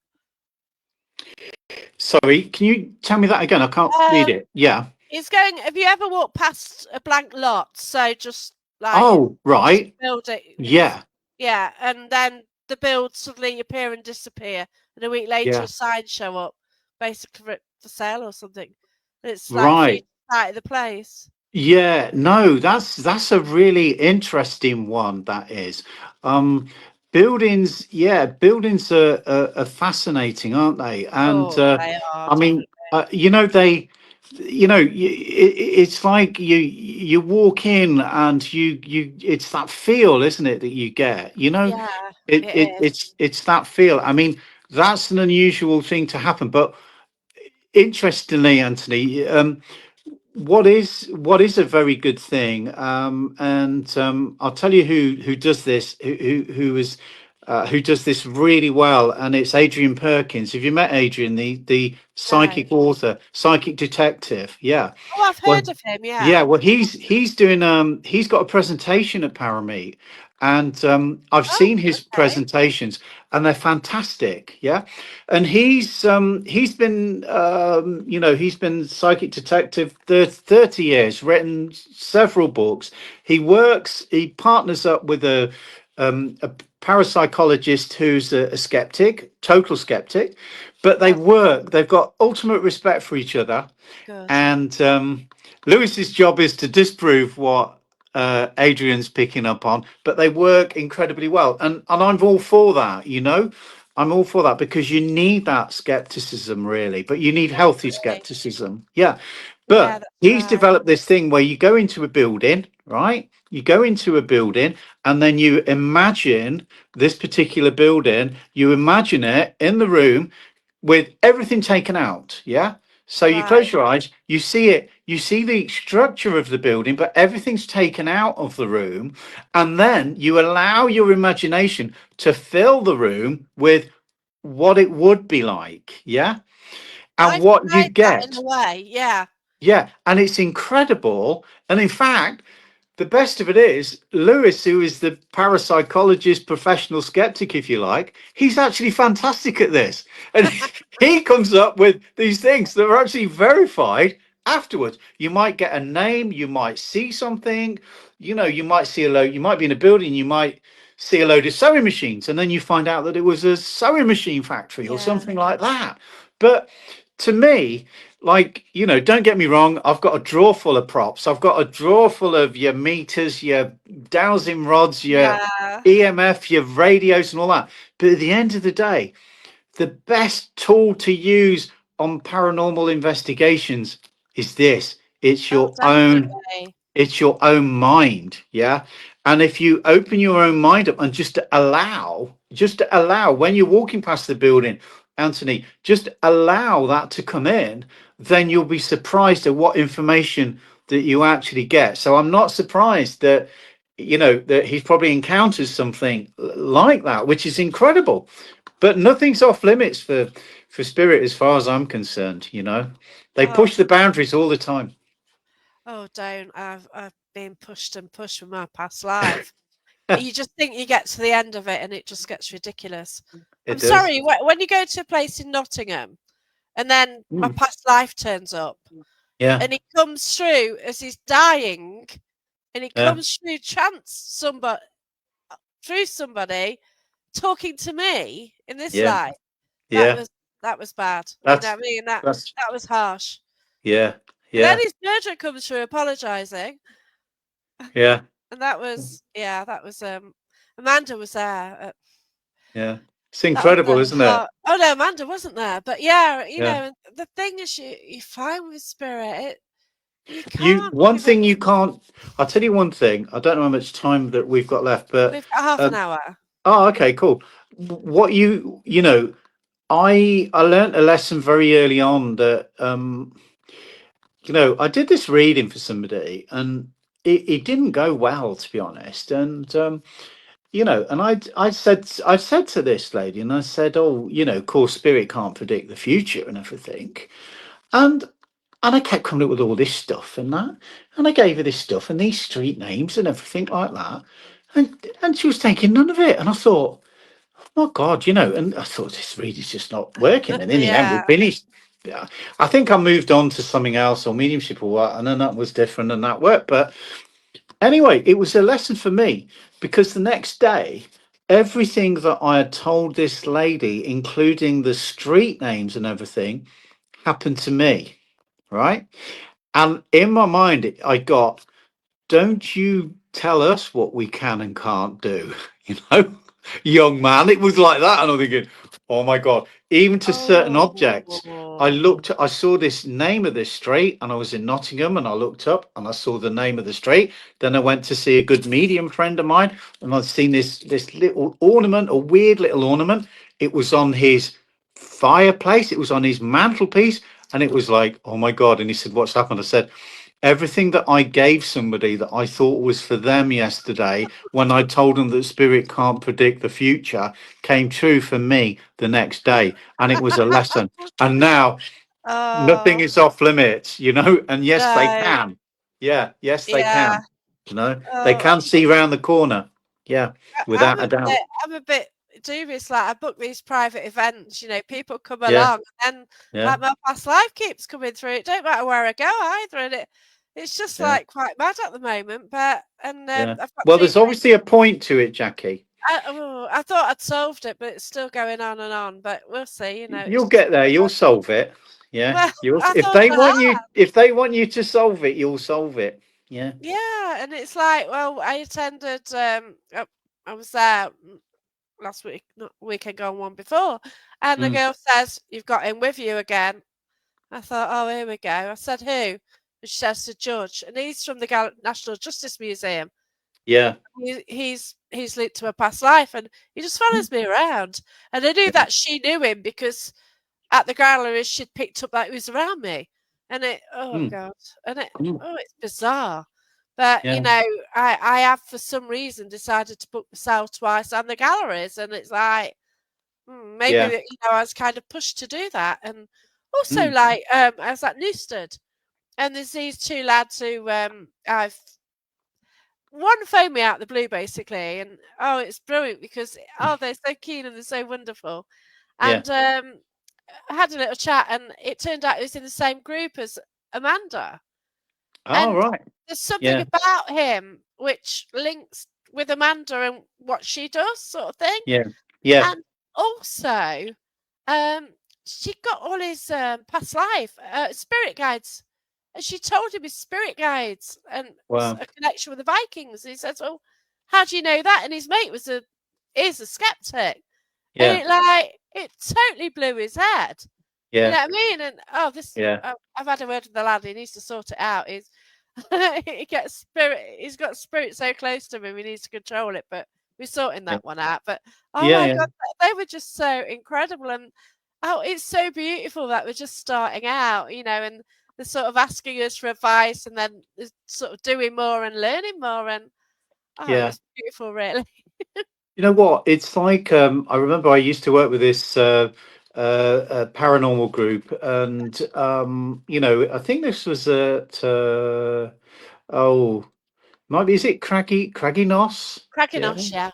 S2: Sorry, can you tell me that again? I can't read
S1: Um,
S2: it. Yeah.
S1: He's going, have you ever walked past a blank lot? So just like
S2: Oh,
S1: just
S2: right.
S1: building,
S2: Yeah.
S1: yeah, and then the builds suddenly appear and disappear, and a week later a
S2: Yeah.
S1: sign show up, basically for sale or something. And it's like a future
S2: Right.
S1: site of the place.
S2: Yeah, no, that's a really interesting one. That is, um, buildings. Yeah, buildings are fascinating, aren't they? And
S1: Oh, they are
S2: I mean,
S1: definitely.
S2: they, it's like you walk in and it's that feel, isn't it, that you get?
S1: Yeah,
S2: It,
S1: it
S2: it
S1: is.
S2: it's that feel. I mean, that's an unusual thing to happen, but interestingly, Anthony. What is a very good thing, and I'll tell you who does this, who does this really well, and it's Adrian Perkins. Have you met Adrian, the
S1: No.
S2: psychic author, psychic detective? Yeah.
S1: Oh, I've
S2: Well,
S1: heard of him.
S2: yeah.
S1: Yeah.
S2: Well, he's doing he's got a presentation at Parameet, and I've
S1: Oh,
S2: seen his
S1: okay.
S2: presentations, and they're fantastic. Yeah, and he's been psychic detective 30 years, written several books. He partners up with a parapsychologist who's a skeptic, total skeptic, but
S1: That's
S2: they've got ultimate respect for each other.
S1: good.
S2: And Lewis's job is to disprove what Adrian's picking up on, but they work incredibly well. And I'm all for that, I'm all for that, because you need that skepticism, really, but you need healthy
S1: Definitely.
S2: skepticism. Yeah.
S1: Yeah,
S2: But
S1: that's
S2: he's
S1: right.
S2: developed this thing where you go into a building, right? You go into a building, and then you imagine this particular building, you imagine it in the room with everything taken out. Yeah. So you
S1: Right.
S2: close your eyes, you see it, you see the structure of the building, but everything's taken out of the room. And then you allow your imagination to fill the room with what it would be like. Yeah. And
S1: I've
S2: what you
S1: tried that in
S2: get.
S1: a way. Yeah.
S2: Yeah. And it's incredible. And in fact, the best of it is Lewis, who is the parapsychologist, professional skeptic, if you like, he's actually fantastic at this. And he comes up with these things that are actually verified afterwards. You might get a name, you might see something, you might see a load, you might be in a building, you might see a load of sewing machines, and then you find out that it was a sewing machine factory or
S1: Yeah.
S2: something like that. But to me, like, don't get me wrong, I've got a drawer full of props. I've got a drawer full of your meters, your dowsing rods, your
S1: Yeah.
S2: EMF, your radios, and all that. But at the end of the day, the best tool to use on paranormal investigations is this. It's
S1: Oh,
S2: your own
S1: definitely.
S2: it's your own mind, yeah. And if you open your own mind up and just allow when you're walking past the building, Anthony, just allow that to come in, then you'll be surprised at what information that you actually get. So I'm not surprised that that he's probably encounters something like that, which is incredible. But nothing's off limits for spirit as far as I'm concerned. They
S1: Oh,
S2: push the boundaries all the time.
S1: oh, don't. I've been pushed and pushed with my past life. You just think you get to the end of it and it just gets ridiculous. I'm
S2: It does.
S1: sorry, when you go to a place in Nottingham and then my
S2: Mm.
S1: past life turns up
S2: Yeah,
S1: and he comes through as he's dying and he
S2: yeah,
S1: comes through somebody talking to me in this
S2: yeah,
S1: life, that
S2: yeah.
S1: was that was bad. You know
S2: That's
S1: what I mean? That
S2: that's
S1: that was harsh.
S2: yeah,
S1: And then
S2: yeah,
S1: his murderer comes through apologising.
S2: yeah,
S1: And that was yeah, that was Amanda was there.
S2: yeah. It's
S1: That was
S2: incredible, isn't it?
S1: hard. Oh no, Amanda wasn't there. But yeah,
S2: Yeah.
S1: the thing is you find with spirit, you
S2: You
S1: can't
S2: one
S1: give it
S2: thing you can't. I'll tell you one thing. I don't know how much time that we've got left, but
S1: we've got half an
S2: um,
S1: hour.
S2: oh, okay, cool. What I learned a lesson very early on that I did this reading for somebody, and it didn't go well, to be honest. And and I said to this lady, and I said, oh, of course, spirit can't predict the future and everything. And I kept coming up with all this stuff and that, and I gave her this stuff and these street names and everything like that, and she was taking none of it. And I thought, oh God, and I thought this reading's just not working. And in the end, we
S1: Yeah.
S2: finished. Yeah, I think I moved on to something else or mediumship or what, and then that was different and that worked. But anyway, it was a lesson for me because the next day, everything that I had told this lady, including the street names and everything, happened to me. Right. And in my mind, I got, don't you tell us what we can and can't do, you know, young man. It was like that. And I'm thinking, oh my God, even to certain objects.
S1: Oh.
S2: I saw this name of this street and I was in Nottingham and I looked up and I saw the name of the street. Then I went to see a good medium friend of mine and I'd seen this little ornament, a weird little ornament. It was on his fireplace, it was on his mantelpiece. And it was like, oh my God. And he said, what's happened? I said, everything that I gave somebody that I thought was for them yesterday, when I told them that spirit can't predict the future, came true for me the next day. And it was a lesson. And now nothing
S1: Oh,
S2: is off limits, and yes, they
S1: no.
S2: can. Yeah, yes, they
S1: Yeah.
S2: can. They
S1: Oh,
S2: can see round the corner. Yeah,
S1: I'm
S2: without a
S1: a
S2: doubt.
S1: bit I'm a bit dubious. Like I book these private events, people come
S2: Yeah,
S1: along and
S2: yeah,
S1: like my past life keeps coming through. It don't matter where I go either, and it's just
S2: yeah,
S1: like quite mad at the moment. But and
S2: yeah.
S1: I've got
S2: Well,
S1: two
S2: there's
S1: friends.
S2: obviously a point to it, Jackie.
S1: I thought I'd solved it, but it's still going on and on. But we'll see. It's
S2: You'll
S1: just
S2: get there. You'll solve it. Yeah.
S1: well,
S2: You'll
S1: I
S2: if
S1: thought
S2: they
S1: I
S2: want you
S1: had.
S2: if they want you to solve it, you'll solve it. Yeah.
S1: Yeah, and it's like, well, I attended. I was there last week, not weekend gone one before, and the
S2: Mm,
S1: girl says, "You've got him with you again." I thought, "Oh, here we go." I said, "Who?" And she says, "The judge," and he's from the National Justice Museum.
S2: yeah.
S1: He's linked to a past life, and he just
S2: Mm,
S1: follows me around. And I knew
S2: yeah.
S1: that she knew him because at the gallery she'd picked up that he was around me, and oh
S2: Mm,
S1: God,
S2: mm,
S1: it's bizarre. But
S2: yeah.
S1: I have for some reason decided to book myself twice and the galleries, and it's like maybe
S2: Yeah.
S1: that I was kind of pushed to do that, and also
S2: Mm,
S1: like I was at Newstead, and there's these two lads who I've one phoned me out the blue basically, and oh, it's brilliant because they're so keen and they're so wonderful,
S2: yeah.
S1: and I had a little chat, and it turned out it was in the same group as Amanda.
S2: Oh,
S1: And
S2: right.
S1: there's something
S2: Yeah.
S1: about him which links with Amanda and what she does, sort of thing.
S2: Yeah. Yeah.
S1: And also, um, she got all his past life spirit guides, and she told him his spirit guides and
S2: Wow.
S1: a connection with the Vikings. He says, "Well, how do you know that?" And his mate is a skeptic, and
S2: Yeah.
S1: it totally blew his head. You know
S2: Yeah.
S1: what I mean? And oh,
S2: Yeah.
S1: I've had a word with the lad. He needs to sort it out. He gets spirit. He's got spirit so close to him. He needs to control it. But we're sorting
S2: Yeah.
S1: that one out. But oh
S2: Yeah.
S1: my
S2: Yeah.
S1: god, they were just so incredible, and oh, it's so beautiful that we're just starting out. And they're sort of asking us for advice, and then they're sort of doing more and learning more, and oh, it
S2: Yeah.
S1: was beautiful, really.
S2: You know what? It's like I remember I used to work with this paranormal group, and I think this was at oh, might be, is it Craggy Noss? Yeah,
S1: Cracking yeah.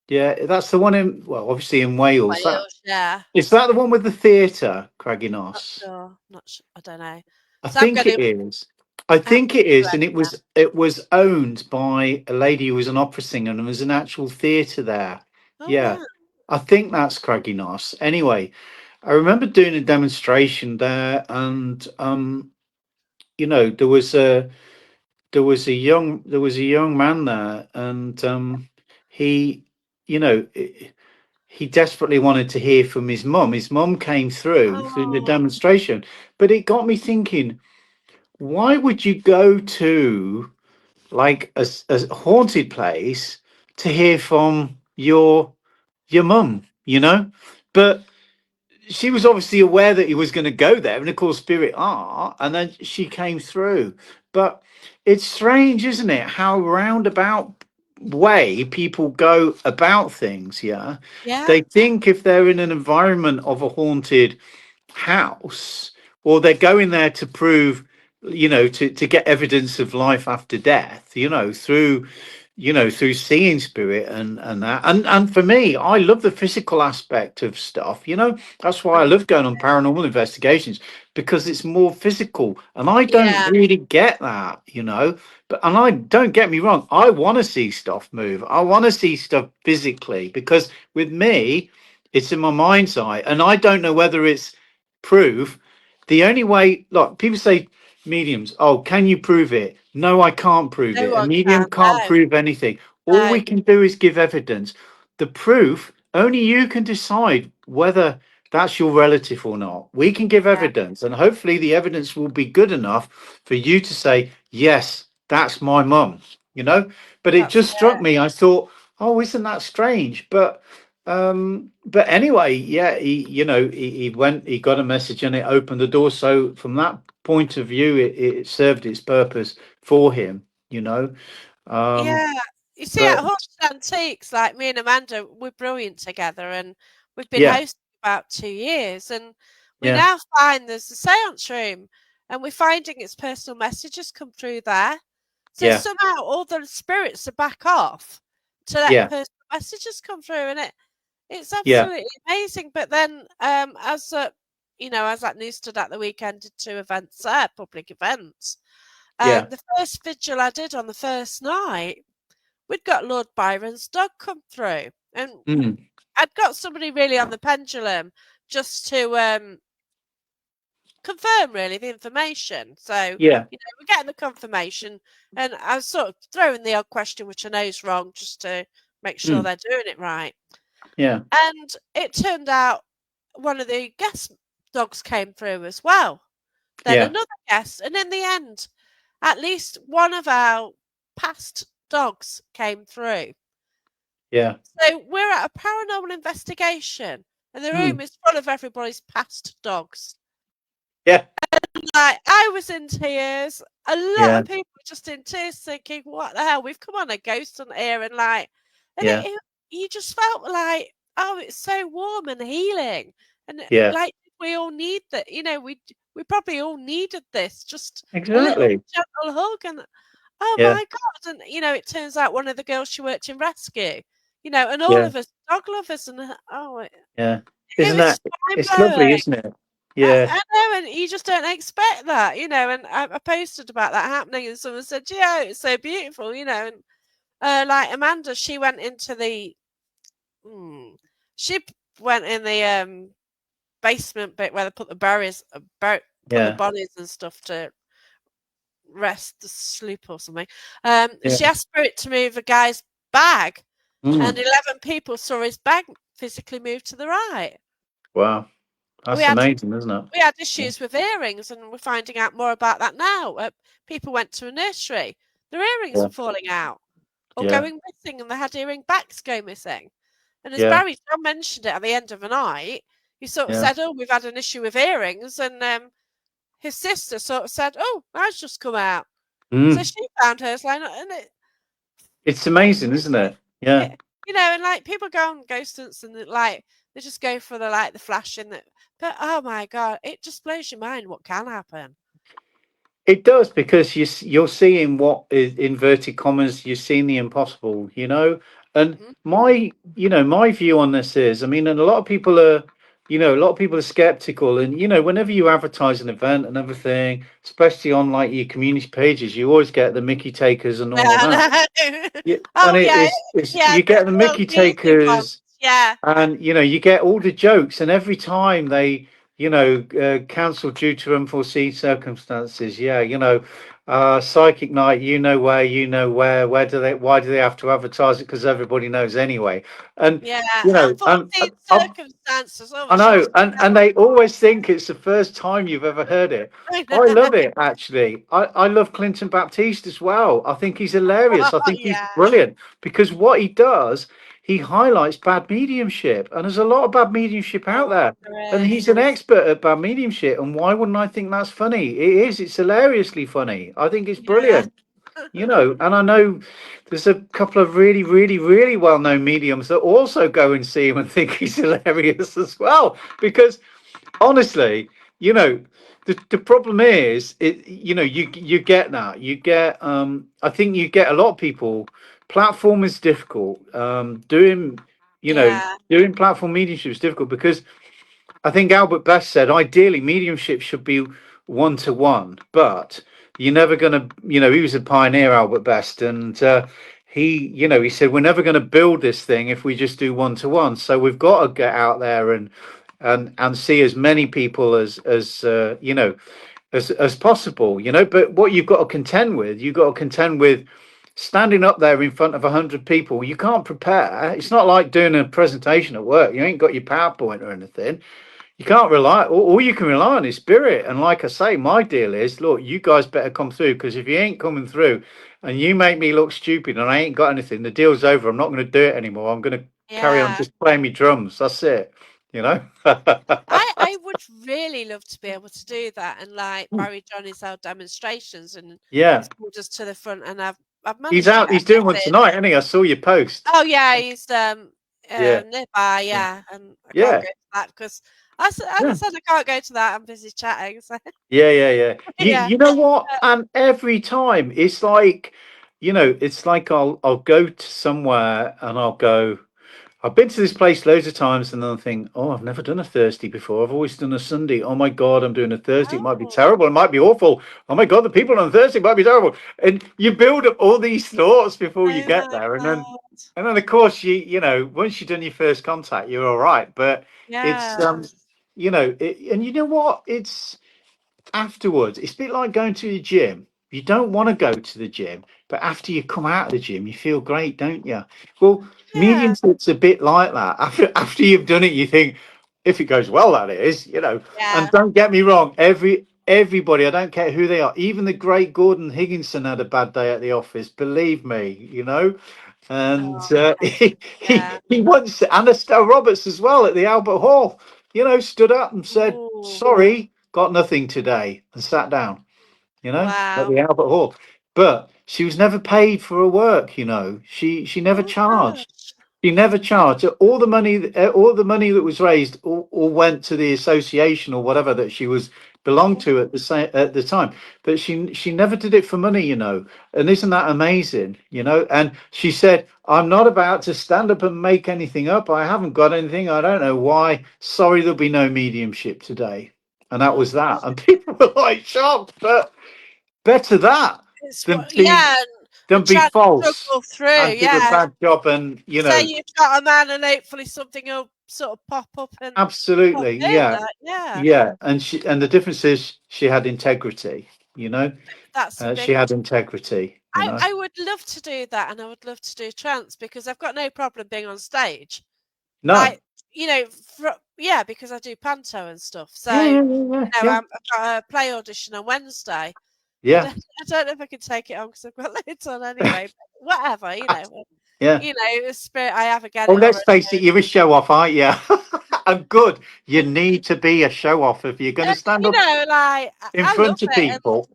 S2: yeah, that's the one in, well, obviously in Wales. That
S1: Wales, yeah.
S2: is that the one with the theatre, Craggy
S1: Not
S2: Noss?
S1: sure. Not sure. I don't know.
S2: I
S1: So I'm
S2: think
S1: going to
S2: it is. I
S1: have
S2: think
S1: to
S2: it is,
S1: correct
S2: and
S1: that.
S2: it was owned by a lady who was an opera singer, and there was an actual theatre there.
S1: Oh
S2: Yeah,
S1: wow.
S2: I think that's Craggy Noss. Anyway, I remember doing a demonstration there, and there was a young man there, and he, you know, he desperately wanted to hear from his mum. His mum came through the
S1: Oh,
S2: demonstration, but it got me thinking, why would you go to like a haunted place to hear from your mum, but she was obviously aware that he was going to go there, and of course spirit are, and then she came through. But it's strange, isn't it, how roundabout way people go about things. Yeah,
S1: yeah.
S2: they think if they're in an environment of a haunted house, or they're going there to prove, to get evidence of life after death, through seeing spirit and that. And for me, I love the physical aspect of stuff. That's why I
S1: Oh,
S2: love going on paranormal investigations, because it's more physical, and I don't
S1: yeah.
S2: really get that. But I don't, get me wrong, I want to see stuff move. I want to see stuff physically, because with me, it's in my mind's eye, and I don't know whether it's proof. The only way, look, people say mediums, oh, can you prove it? No, I can't prove
S1: No
S2: it. A
S1: one can.
S2: medium can't
S1: No,
S2: prove anything. All we
S1: no.
S2: can do is give evidence. The proof, only you can decide whether that's your relative or not. We can give
S1: Yeah,
S2: evidence, and hopefully the evidence will be good enough for you to say, yes, that's my mum, you know? But it
S1: that's
S2: just struck me. I thought, oh, isn't that strange? But anyway, yeah, he went, he got a message, and it opened the door. So from that point of view, it served its purpose for him. Um,
S1: yeah. You see, at
S2: but
S1: Haunted Antiques, like me and Amanda, we're brilliant together, and we've been
S2: yeah,
S1: hosting about 2 years, and we
S2: yeah,
S1: now find there's a seance room, and we're finding its personal messages come through there. So
S2: yeah,
S1: somehow all the spirits are back off to let
S2: yeah,
S1: personal messages come through, and it's
S2: yeah,
S1: absolutely amazing. But then, as that news stood at the weekend, did two events there, public events.
S2: yeah,
S1: And the first vigil I did on the first night, we'd got Lord Byron's dog come through, and
S2: mm,
S1: I'd got somebody really on the pendulum just to confirm really the information. So,
S2: yeah,
S1: we're getting the confirmation, and I was sort of throwing the odd question, which I know is wrong, just to make sure
S2: mm,
S1: they're doing it right.
S2: yeah,
S1: And it turned out one of the guest dogs came through as well. Then
S2: yeah,
S1: another guest, and in the end, at least one of our past dogs came through.
S2: yeah,
S1: So we're at a paranormal investigation, and the room
S2: mm,
S1: is full of everybody's past dogs.
S2: yeah,
S1: Like, I was in tears. A lot
S2: yeah,
S1: of people were just in tears, thinking, "What the hell? We've come on a ghost hunt here," and and
S2: yeah,
S1: you just felt like, "Oh, it's so warm and healing," and
S2: yeah,
S1: like we all need that. We probably all needed this, just a little
S2: exactly.
S1: gentle hug, and oh
S2: Yeah,
S1: my god! And it turns out one of the girls she worked in rescue, and all
S2: yeah,
S1: of us dog lovers, and oh,
S2: yeah.
S1: it
S2: Isn't
S1: was
S2: that,
S1: just mind
S2: it's lovely,
S1: blowing.
S2: isn't it? Yeah.
S1: I know, and you just don't expect that, And I posted about that happening, and someone said, "Yeah, it's so beautiful," And like Amanda, she went into the, mm, she went in the basement bit where they put the put the
S2: Yeah.
S1: bodies and stuff to rest, the sleep or something.
S2: Yeah.
S1: She asked Spirit to move a guy's bag, and
S2: Mm.
S1: 11 people saw his bag physically move to the right.
S2: Wow.
S1: We
S2: That's
S1: had
S2: amazing, isn't it?
S1: we had
S2: Yeah.
S1: issues with earrings, and we're finding out more about that now. People went to a nursery, their earrings
S2: Yeah.
S1: were falling out or
S2: Yeah.
S1: going missing, and they had earring backs go missing. And as
S2: Yeah.
S1: Barry John mentioned it at the end of the night, he sort of
S2: Yeah.
S1: said, "Oh, we've had an issue with earrings," and his sister sort of said, "Oh, mine's just come out." So
S2: Mm.
S1: she found hers lying, and
S2: It's amazing, isn't it? Yeah.
S1: it, and like people go on ghost hunts and like they just go for the flash in that. But oh my god, it just blows your mind what can happen.
S2: It does because you're seeing what is inverted commas. You're seeing the impossible, you know. And
S1: Mhm.
S2: my view on this is, I mean, and a lot of people are, a lot of people are skeptical. And whenever you advertise an event and everything, especially on like your community pages, you always get the Mickey takers and
S1: Yeah,
S2: all of
S1: I
S2: that.
S1: know.
S2: Yeah, and
S1: Oh yeah,
S2: it's
S1: yeah,
S2: you get the
S1: the
S2: Mickey
S1: music ones.
S2: takers.
S1: Yeah,
S2: And you get all the jokes, and every time they, cancel due to unforeseen circumstances. Yeah, psychic night. Where do they? Why do they have to advertise it? Because everybody knows anyway. And
S1: yeah.
S2: and
S1: Unforeseen circumstances. Oh,
S2: I
S1: it should
S2: know,
S1: have
S2: and they always think it's the first time you've ever heard it.
S1: been
S2: I
S1: out.
S2: love it actually. I love Clinton Baptiste as well. I think he's hilarious. I think he's
S1: Yeah.
S2: brilliant because what he does, he highlights bad mediumship, and there's a lot of bad mediumship out
S1: Oh,
S2: there. And
S1: there
S2: he's
S1: is.
S2: an expert at bad mediumship. And why wouldn't I think that's funny? It is. It's hilariously funny. I think it's
S1: Yeah.
S2: brilliant. And I know there's a couple of really, really, really well-known mediums that also go and see him and think he's hilarious as well. Because honestly, the problem is you get that. You get I think you get a lot of people, platform is difficult.
S1: Yeah.
S2: Doing platform mediumship is difficult because I think Albert Best said ideally mediumship should be one to one, but you're never going to, he was a pioneer, Albert Best, and he said we're never going to build this thing if we just do one to one. So we've got to get out there and see as many people as possible, But what you've got to contend with standing up there in front of 100 people. You can't prepare. It's not like doing a presentation at work. You ain't got your PowerPoint or anything. You can't rely. All you can rely on is spirit. And like I say, my deal is, look, you guys better come through because if you ain't coming through, and you make me look stupid, and I ain't got anything, the deal's over. I'm not going to do it anymore. I'm going to carry on
S1: Yeah.
S2: just playing me drums. That's it. You know.
S1: I would really love to be able to do that, and like Barry Johnny's held demonstrations, and
S2: Yeah,
S1: he's pulled us to the front, and I've
S2: he's
S1: managed to
S2: out.
S1: get
S2: He's
S1: a
S2: doing one
S1: message.
S2: tonight, isn't he? I saw your post.
S1: Oh yeah, he's
S2: Yeah,
S1: nearby, yeah, and I can't
S2: yeah,
S1: go to that because as I
S2: yeah.
S1: said, I can't go to that. I'm busy chatting. So
S2: Yeah. You
S1: yeah,
S2: you know what?
S1: uh,
S2: And every time it's like, it's like I'll go to somewhere and I'll go. I've been to this place loads of times, and then I think, oh, I've never done a Thursday before. I've always done a Sunday. Oh my God, I'm doing a Thursday. It might be
S1: oh,
S2: terrible. It might be awful. Oh my God, the people on Thursday might be terrible. And you build up all these thoughts before you
S1: oh
S2: get
S1: my
S2: there, and then
S1: god,
S2: of course once you've done your first contact, you're all right. But it's
S1: yeah,
S2: and you know what? It's afterwards, it's a bit like going to the gym. You don't want to go to the gym, but after you come out of the gym, you feel great, don't you? Well,
S1: yeah,
S2: mediumship's a bit like that. After you've done it, you think, if it goes well, that is. And
S1: yeah,
S2: don't get me wrong, everybody, I don't care who they are, even the great Gordon Higginson had a bad day at the office. Believe me. And
S1: oh,
S2: he, he
S1: yeah,
S2: he once, and Estelle Roberts as well at the Albert Hall, stood up and said,
S1: ooh,
S2: "Sorry, got nothing today," and sat down, at
S1: wow,
S2: the Albert Hall. But she was never paid for her work. She never
S1: oh
S2: charged.
S1: gosh,
S2: She never charged. All the money that was raised all went to the association or whatever that she was belonged to at the time. But she never did it for money. And isn't that amazing? And she said, "I'm not about to stand up and make anything up. I haven't got anything. I don't know why. Sorry, there'll be no mediumship today." and that
S1: Oh,
S2: was that. And people were like shocked, but better that
S1: it's
S2: than
S1: what,
S2: be
S1: yeah, and
S2: than be
S1: trying to
S2: false
S1: struggle through.
S2: and do a
S1: Yeah,
S2: bad job, and
S1: say you've got a man, and hopefully something will sort of pop up and pop
S2: absolutely,
S1: in.
S2: yeah,
S1: Yeah,
S2: yeah. And the difference is she had integrity.
S1: that's a
S2: She
S1: big.
S2: had integrity.
S1: I would love to do that, and I would love to do trance because I've got no problem being on stage.
S2: No,
S1: Like, yeah, because I do panto and stuff. So,
S2: yeah, yeah, yeah, yeah,
S1: I've got a play audition on Wednesday. I
S2: yeah,
S1: don't, I don't know if I can take it on because I've got loads on anyway. But whatever,
S2: yeah.
S1: the spirit I have again
S2: Oh,
S1: it
S2: let's
S1: already.
S2: face it, you're a show off, aren't you? And good. You need to be a show off if you're going to stand up
S1: Like
S2: in
S1: I love
S2: front of
S1: it,
S2: people.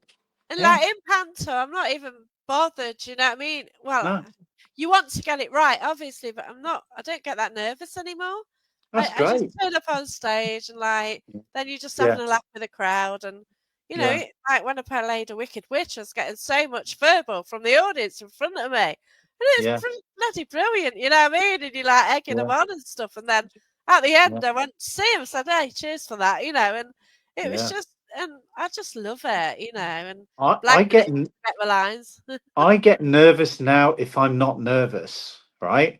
S1: and
S2: Yeah,
S1: like in panto, I'm not even bothered. You know what I mean? Well,
S2: no,
S1: you want to get it right, obviously, but I'm not. I don't get that nervous anymore.
S2: that's
S1: I just
S2: great.
S1: turn up on stage and like then you're just
S2: Yeah,
S1: having a laugh with the crowd and
S2: yeah,
S1: like when I played a Wicked Witch, I was getting so much verbal from the audience in front of me. And it's
S2: yeah,
S1: bloody brilliant, you know what I mean? And you're like egging
S2: yeah,
S1: them on and stuff. And then at the
S2: yeah,
S1: end, I went to see him, said, "Hey, cheers for that," and it was
S2: yeah.
S1: just, and I just love it, and
S2: I,
S1: blank
S2: I get
S1: get my lines.
S2: I get nervous now if I'm not nervous, right?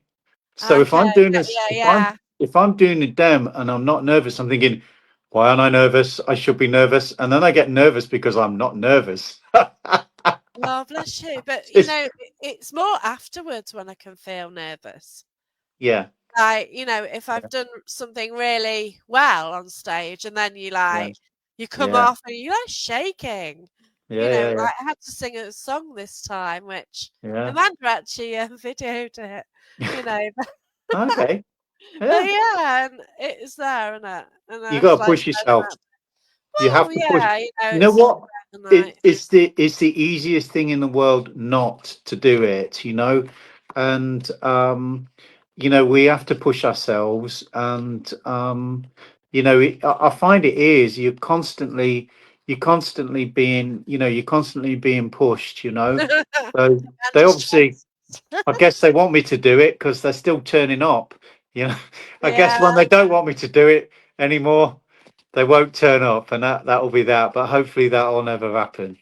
S2: So if
S1: Okay,
S2: I'm doing
S1: yeah,
S2: this,
S1: yeah.
S2: if I'm doing a dem and I'm not nervous, I'm thinking, why aren't I nervous? I should be nervous, and then I get nervous because I'm not nervous.
S1: Oh, bless you. But
S2: It's
S1: it's more afterwards when I can feel nervous.
S2: yeah,
S1: Like, if I've
S2: yeah,
S1: done something really well on stage and then
S2: yeah,
S1: you come
S2: yeah,
S1: off and you're like shaking.
S2: yeah, yeah,
S1: Like I had to sing a song this time, which
S2: yeah,
S1: Amanda actually videoed it, you know.
S2: yeah. Okay,
S1: But
S2: yeah.
S1: yeah, and it is there, and and
S2: You
S1: I
S2: got
S1: was
S2: to
S1: like,
S2: push yourself. You have
S1: well,
S2: to push.
S1: yeah,
S2: You know
S1: it's
S2: what?
S1: the night.
S2: It's the easiest thing in the world not to do it. And we have to push ourselves. And I find it is you're constantly being pushed. So they
S1: And
S2: obviously,
S1: stress.
S2: I guess they want me to do it because they're still turning up. You know, I guess when
S1: Yeah.
S2: they don't want me to do it anymore, they won't turn up, and that'll be that. But hopefully that'll never happen.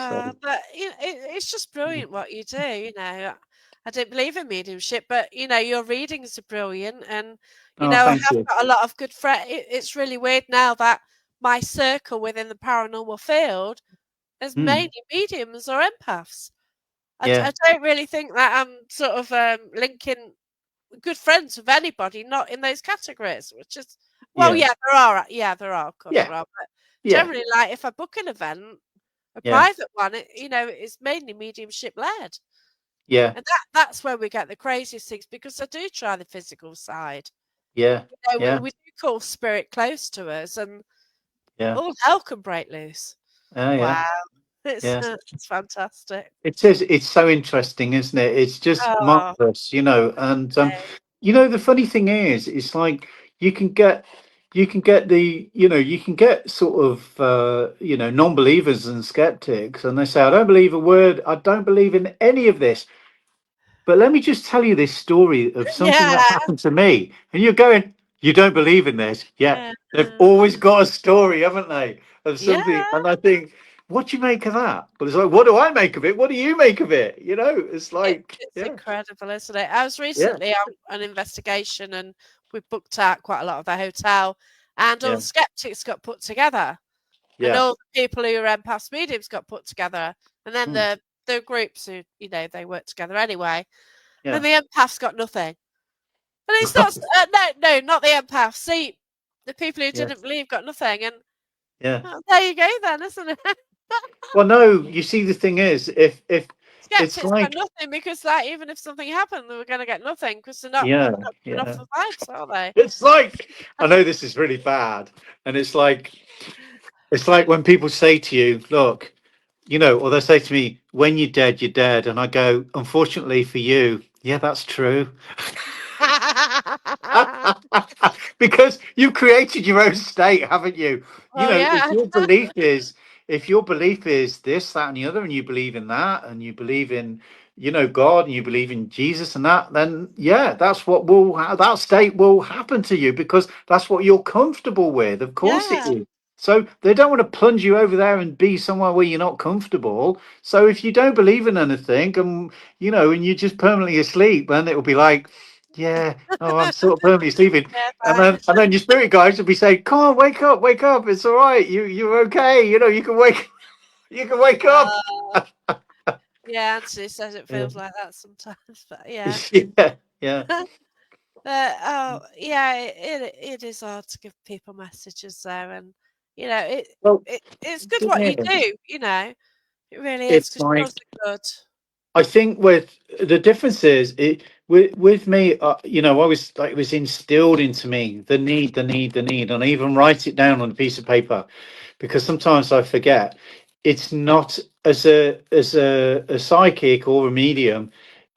S2: So
S1: But it's just brilliant what you do. I don't believe in mediumship, but your readings are brilliant, and
S2: oh,
S1: I
S2: thank
S1: have
S2: you.
S1: got a lot of good friends. It's really weird now that my circle within the paranormal field is
S2: Mm,
S1: mainly mediums or empaths. I
S2: yeah,
S1: don't really think that I'm sort of linking good friends with anybody not in those categories, which is well,
S2: yeah,
S1: yeah, there are, of course
S2: yeah,
S1: there are, but
S2: yeah,
S1: generally, like if I book an event, a
S2: yeah,
S1: private one, it's mainly mediumship led,
S2: yeah,
S1: and that's where we get the craziest things because I do try the physical side.
S2: yeah, yeah,
S1: We do call spirit close to us, and
S2: yeah,
S1: all hell can break loose.
S2: yeah,
S1: Wow, it's
S2: yeah.
S1: it's fantastic.
S2: It is. It's so interesting, isn't it? It's just
S1: Oh,
S2: marvelous. And the funny thing is, it's like you can get, you can get sort of, non-believers and skeptics, and they say, I don't believe a word. I don't believe in any of this. But let me just tell you this story of something that
S1: yeah,
S2: happened to me. And you're going, you don't believe in this? Yeah.
S1: yeah,
S2: They've always got a story, haven't they? Of
S1: yeah.
S2: something. And I think, what do you make of that? But it's like, what do I make of it? What do you make of it? It's like,
S1: It's
S2: yeah,
S1: incredible, isn't it? I was
S2: yeah,
S1: recently on an investigation and we booked out quite a lot of the hotel and all
S2: yeah,
S1: the skeptics got put together and
S2: yeah,
S1: all the people who were empaths mediums got put together and then
S2: mm,
S1: the groups who, they work together anyway. And
S2: yeah,
S1: the empaths got nothing. And it's not, no, not the empaths. See, the people who
S2: yeah,
S1: didn't believe got nothing. And
S2: yeah.
S1: there you go then, isn't it?
S2: Well, no, you see, the thing is, if it's
S1: Skeptics got
S2: like,
S1: nothing because, like, even if something happened, they were going to get nothing because
S2: yeah,
S1: they're not giving off
S2: yeah,
S1: the vibes, are they?
S2: it's like, I know this is really bad, and it's like when people say to you, look, or they say to me, when you're dead. And I go, unfortunately for you, yeah, that's true. Because you've created your own state, haven't you?
S1: Well,
S2: If
S1: yeah,
S2: your belief is this, that, and the other, and you believe in that, and you believe in, God, and you believe in Jesus and that, then yeah, that state will happen to you because that's what you're comfortable with. Of course it
S1: yeah.
S2: is. So they don't want to plunge you over there and be somewhere where you're not comfortable. So if you don't believe in anything, and and you're just permanently asleep, then it'll be like, yeah, oh, I'm sort of permanently sleeping,
S1: Yeah,
S2: and
S1: fine.
S2: then your spirit guides will be saying, "Come on, wake up, it's all right, you're okay, you can wake, you can wake up."
S1: Oh, yeah, Anthony says it
S2: Yeah,
S1: feels like that sometimes, but yeah.
S2: yeah, yeah.
S1: Oh, yeah, it is hard to give people messages though, and you know,
S2: Well,
S1: it's good
S2: thing
S1: what you
S2: is,
S1: do, you know. It really is
S2: it's
S1: because
S2: like
S1: yours are good.
S2: I think with the difference is it with me, I was like it was instilled into me the need, and I even write it down on a piece of paper because sometimes I forget. It's not as a psychic or a medium.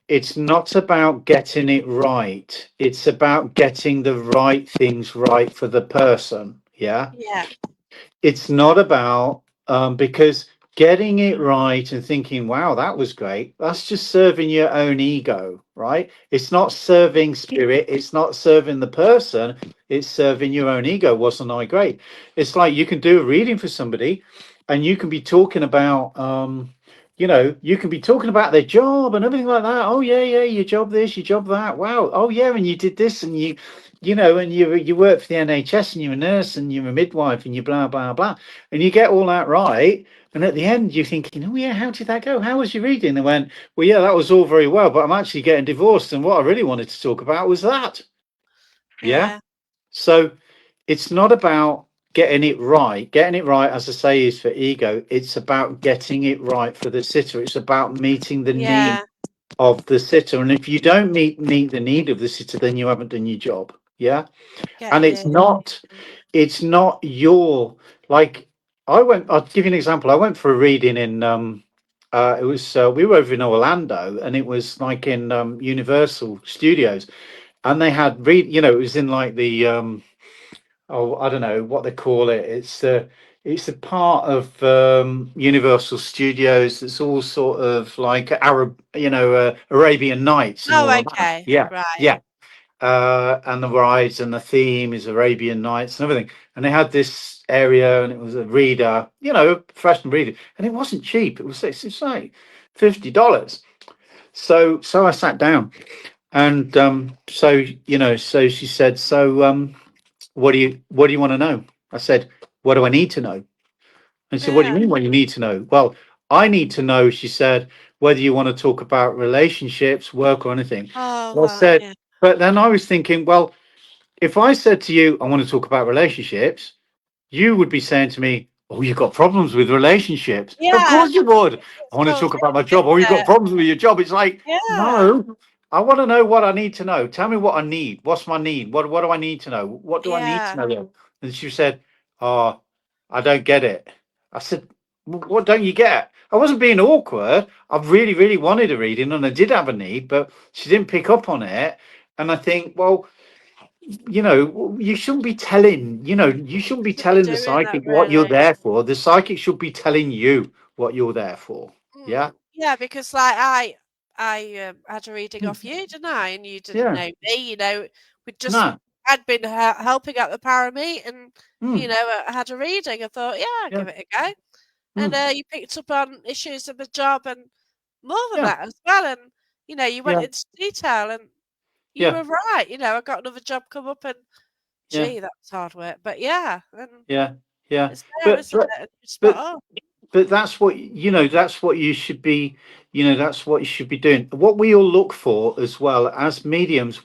S2: It's not about getting it right. It's about getting the right things right for the person. Yeah,
S1: Yeah,
S2: it's not about because getting it right and thinking, wow, that was great, that's just serving your own ego, right? It's not serving spirit, it's not serving the person, it's serving your own ego. Wasn't I great? It's like you can do a reading for somebody and you can be talking about you can be talking about their job and everything like that. Oh yeah, yeah, your job this, your job that. Wow. Oh yeah, and you did this and and you work for the NHS and you're a nurse and you're a midwife and you blah blah blah, and you get all that right, and at the end you're thinking, oh yeah, how did that go? How was your reading? They went, well, yeah, that was all very well, but I'm actually getting divorced, and what I really wanted to talk about was that. Yeah.
S1: yeah,
S2: So it's not about getting it right. Getting it right, as I say, is for ego. It's about getting it right for the sitter. It's about meeting the need
S1: yeah.
S2: of the sitter, and if you don't meet the need of the sitter, then you haven't done your job. Yeah.
S1: Get
S2: And it's
S1: you.
S2: not your, like, I'll give you an example. I went for a reading in it was we were over in Orlando, and it was like in Universal Studios, and they had it was in like the oh, I don't know what they call it. It's a part of Universal Studios that's all sort of like Arab, Arabian Nights and
S1: Oh,
S2: all of that.
S1: okay,
S2: Yeah,
S1: right.
S2: yeah. And the rides and the theme is Arabian Nights and everything. And they had this area, and it was a reader, a professional reader, and it wasn't cheap. It's like $50. So I sat down, and so she said, so what do you want to know? I said, what do I need to know? And she said, what do you
S1: Yeah.
S2: mean what you need to know? Well, I need to know, she said, whether you want to talk about relationships, work, or anything.
S1: Oh,
S2: Well, I
S1: right,
S2: said,
S1: yeah.
S2: but then I was thinking, well, if I said to you, I want to talk about relationships, you would be saying to me, oh, you've got problems with relationships. Of
S1: Yeah,
S2: course you would. I
S1: it's
S2: want to
S1: called
S2: talk about my
S1: thinking,
S2: job. Oh, you've
S1: isn't
S2: got
S1: it?
S2: problems with your job. It's like,
S1: Yeah,
S2: no, I want to know what I need to know. Tell me what I need. What's my need? What do I need to know? What do I need to
S1: yeah,
S2: know? And she said, oh, I don't get it. I said, what don't you get? I wasn't being awkward. I really, really wanted a reading and I did have a need, but she didn't pick up on it. And I think, well, you shouldn't be telling, you shouldn't be
S1: should be
S2: telling the
S1: doing that
S2: psychic what you're
S1: really.
S2: there for. The psychic should be telling you what you're there for. Yeah.
S1: Yeah, because like I had a reading
S2: Mm.
S1: off you, didn't I? And you didn't
S2: Yeah.
S1: know me, we just
S2: No.
S1: had been helping at the Parameet, and
S2: Mm.
S1: I had a reading. I thought, yeah, I'll
S2: Yeah.
S1: give it a go. And
S2: Mm.
S1: you picked up on issues of the job and more than
S2: Yeah.
S1: that as well. And you went
S2: Yeah.
S1: into detail, and you
S2: Yeah.
S1: were right. I got another job come up, and
S2: Yeah.
S1: gee, that was hard work. But yeah, and
S2: Yeah. Yeah.
S1: it's there,
S2: But
S1: isn't
S2: but
S1: it? You're spot
S2: but
S1: on.
S2: but that's what that's what you should be, that's what you should be doing. What we all look for as well as mediums,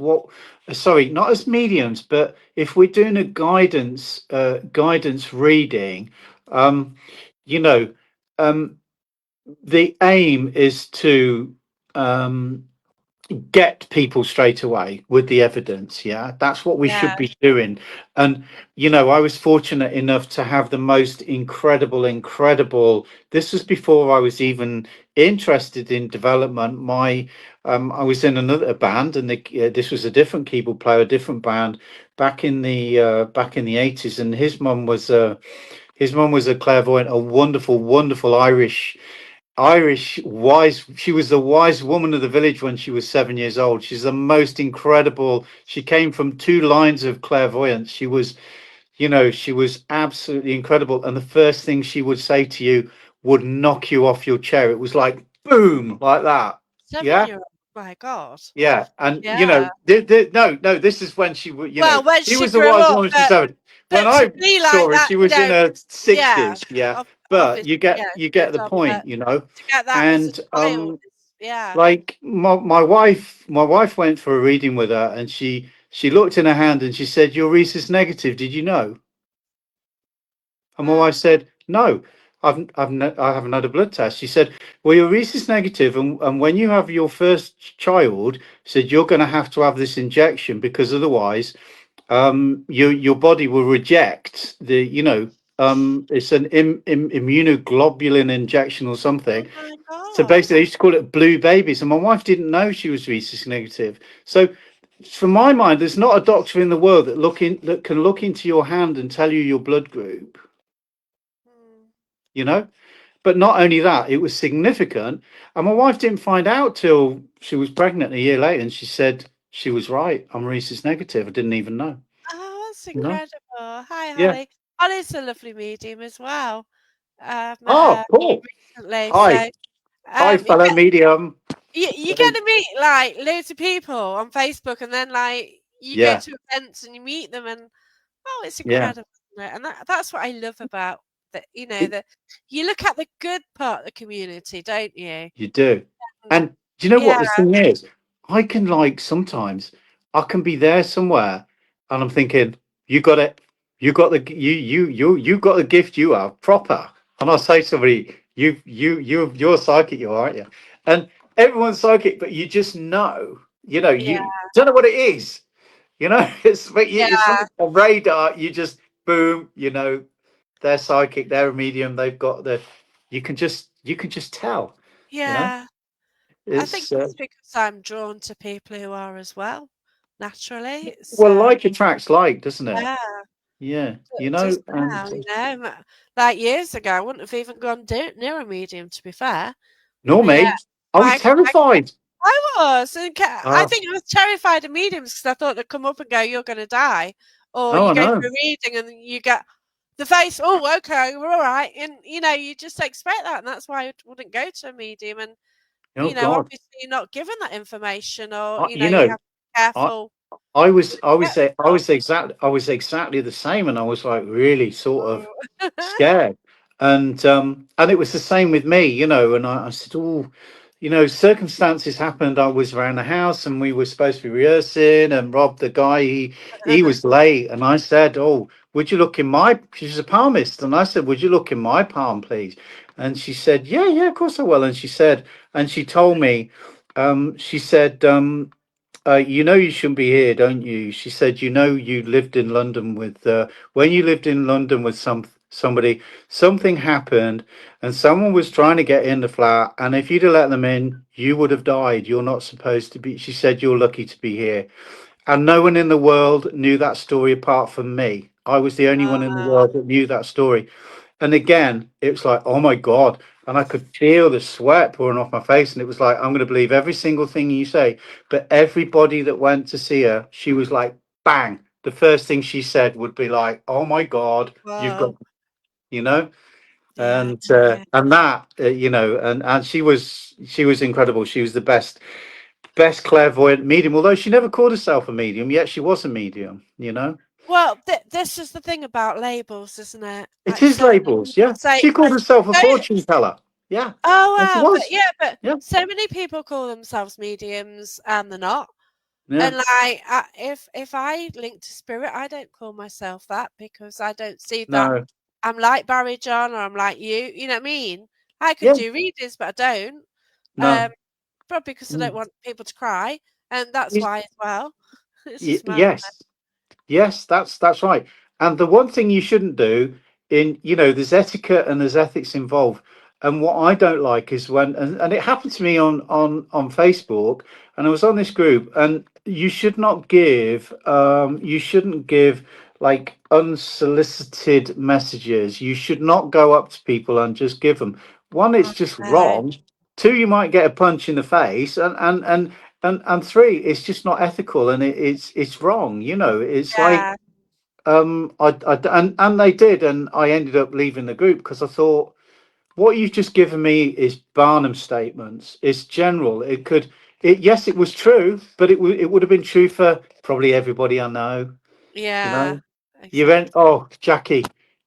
S2: sorry, not as mediums, but if we're doing a guidance reading, um you know um the aim is to um get people straight away with the evidence. Yeah, that's what we should
S1: Yeah,
S2: be doing. And I was fortunate enough to have the most incredible, this was before I was even interested in development. I was in another band, and this was a different keyboard player, a different band, back in the 80s, and his mum was a clairvoyant, a wonderful Irish wise. She was the wise woman of the village when she was 7 years old. She's the most incredible. She came from two lines of clairvoyance. she was absolutely incredible. And the first thing she would say to you would knock you off your chair. It was like boom, like that. Yeah.
S1: 7-year-old. My God.
S2: Yeah. And,
S1: Yeah.
S2: no, this is when she would,
S1: Well, when
S2: she
S1: she
S2: was the
S1: grew
S2: wise
S1: up,
S2: woman. She's seven. When
S1: but to
S2: I
S1: be
S2: saw
S1: like
S2: her,
S1: that,
S2: she was in her
S1: yeah,
S2: 60s. Yeah. But
S1: obviously,
S2: you
S1: yeah,
S2: you
S1: she
S2: get
S1: was
S2: the
S1: of,
S2: point.
S1: to get that as a
S2: And,
S1: child is, yeah.
S2: like my wife went for a reading with her, and she looked in her hand and she said, "Your rhesus negative. Did you know?" And my wife said, "No, I haven't had a blood test." She said, "Well, your rhesus negative, and when you have your first child, said you're going to have this injection because otherwise, your body will reject it's an immunoglobulin injection or
S1: Oh
S2: something."
S1: my
S2: So
S1: God.
S2: basically, they used to call it blue babies, and my wife didn't know she was rhesus negative. So, from my mind, there's not a doctor in the world that can look into your hand and tell you your blood group.
S1: Hmm.
S2: You know, but not only that, it was significant. And my wife didn't find out till she was pregnant a year later, and she said she was right. I'm rhesus negative. I didn't even know.
S1: Oh, that's
S2: You know?
S1: incredible. Hi,
S2: Yeah.
S1: Holly. Holly's a lovely medium as well. I've met
S2: Oh,
S1: her
S2: cool.
S1: recently.
S2: Hi,
S1: So,
S2: hi,
S1: you
S2: fellow
S1: get
S2: medium.
S1: you get to meet like loads of people on Facebook, and then like you go
S2: Yeah,
S1: to events and you meet them, and oh, it's
S2: yeah,
S1: incredible, isn't it? And that's what I love about that.
S2: it,
S1: That you look at the good part of the community, don't you?
S2: you do.
S1: And
S2: And do you know what
S1: yeah,
S2: the thing is? I can sometimes I can be there somewhere, and I'm thinking, you got it. You got the gift you have proper. And I say to somebody, you're psychic, you are, aren't you? And everyone's psychic, but you just know,
S1: yeah,
S2: you don't know what it is. It's like
S1: yeah,
S2: a radar. You just boom. They're psychic. They're a medium. They've got you can just tell. You know,
S1: yeah. I think
S2: it's
S1: it's because I'm drawn to people who are as well, naturally.
S2: well,
S1: So
S2: like attracts like, doesn't it?
S1: yeah,
S2: Yeah,
S1: just
S2: and
S1: now, like years ago, I wouldn't have even gone near a medium. To be fair,
S2: nor
S1: but yeah,
S2: me. I was
S1: my
S2: terrified.
S1: I was, and I
S2: Ah,
S1: think I was terrified of mediums because I thought they'd come up and go, "You're going to die," or
S2: oh,
S1: you
S2: I
S1: go for
S2: know.
S1: a reading and you get the face. Oh, okay, we're all right, and you just expect that, and that's why I wouldn't go to a medium. And
S2: Oh God.
S1: obviously, you're not given that information, or
S2: I, you
S1: you
S2: know,
S1: have to be
S2: I
S1: careful
S2: I
S1: who
S2: was I
S1: you
S2: was
S1: get
S2: say
S1: from.
S2: I was exactly the same, and I was like really sort of
S1: Oh.
S2: scared. And it was the same with me, and I said, "Oh, circumstances happened. I was around the house, and we were supposed to be rehearsing, and Rob, the guy, he was late, and I said, 'Oh, would you look in my,' she's a palmist, and I said, 'Would you look in my palm, please?' And she said, 'Yeah, yeah, of course I will.' And she told me, she said, you shouldn't be here, don't you?" She said, "You lived in London with when you lived in London with somebody, something happened, and someone was trying to get in the flat, and if you'd have let them in, you would have died. You're not supposed to be." She said, "You're lucky to be here." And no one in the world knew that story apart from me. I was the only one in the
S1: Ah,
S2: world that knew that story. And again, it was like, oh my God. And I could feel the sweat pouring off my face. And it was like, I'm going to believe every single thing you say. But everybody that went to see her, she was like, bang. The first thing she said would be like, oh my God, you've got,
S1: whoa,
S2: you know,
S1: yeah, yeah.
S2: and that, and she was incredible. She was the best clairvoyant medium, although she never called herself a medium, yet she was a medium, you know?
S1: Well, this is the thing about labels, isn't it?
S2: It
S1: Like
S2: is
S1: so many
S2: labels,
S1: people
S2: yeah.
S1: say,
S2: She called herself a
S1: "Don't."
S2: fortune teller. Yeah.
S1: Oh
S2: And she
S1: wow, but
S2: was.
S1: yeah, but
S2: Yeah.
S1: so many people call themselves mediums and they're not.
S2: Yeah.
S1: And like, if I link to spirit, I don't call myself that because I don't see that
S2: No.
S1: I'm like Barry John or I'm like you. You know what I mean? I could
S2: Yeah.
S1: do readings, but I don't. Um,
S2: No.
S1: probably because I don't
S2: Mm.
S1: want people to cry, and that's
S2: Yes.
S1: why as well. It's just mad.
S2: Yes. Yes, that's right. And the one thing you shouldn't do there's etiquette and there's ethics involved. And what I don't like is and it happened to me on Facebook, and I was on this group, and you shouldn't give like unsolicited messages. You should not go up to people and just give them. One, it's just
S1: No.
S2: wrong. Two, you might get a punch in the face, and three, it's just not ethical, and it's wrong. It's like
S1: Yeah.
S2: and they did, and I ended up leaving the group because I thought what you've just given me is Barnum statements. It's general. It could, it yes, it was true, but it would have been true for probably everybody I know. You
S1: Yeah,
S2: know, you went,
S1: exactly.
S2: oh, Jackie,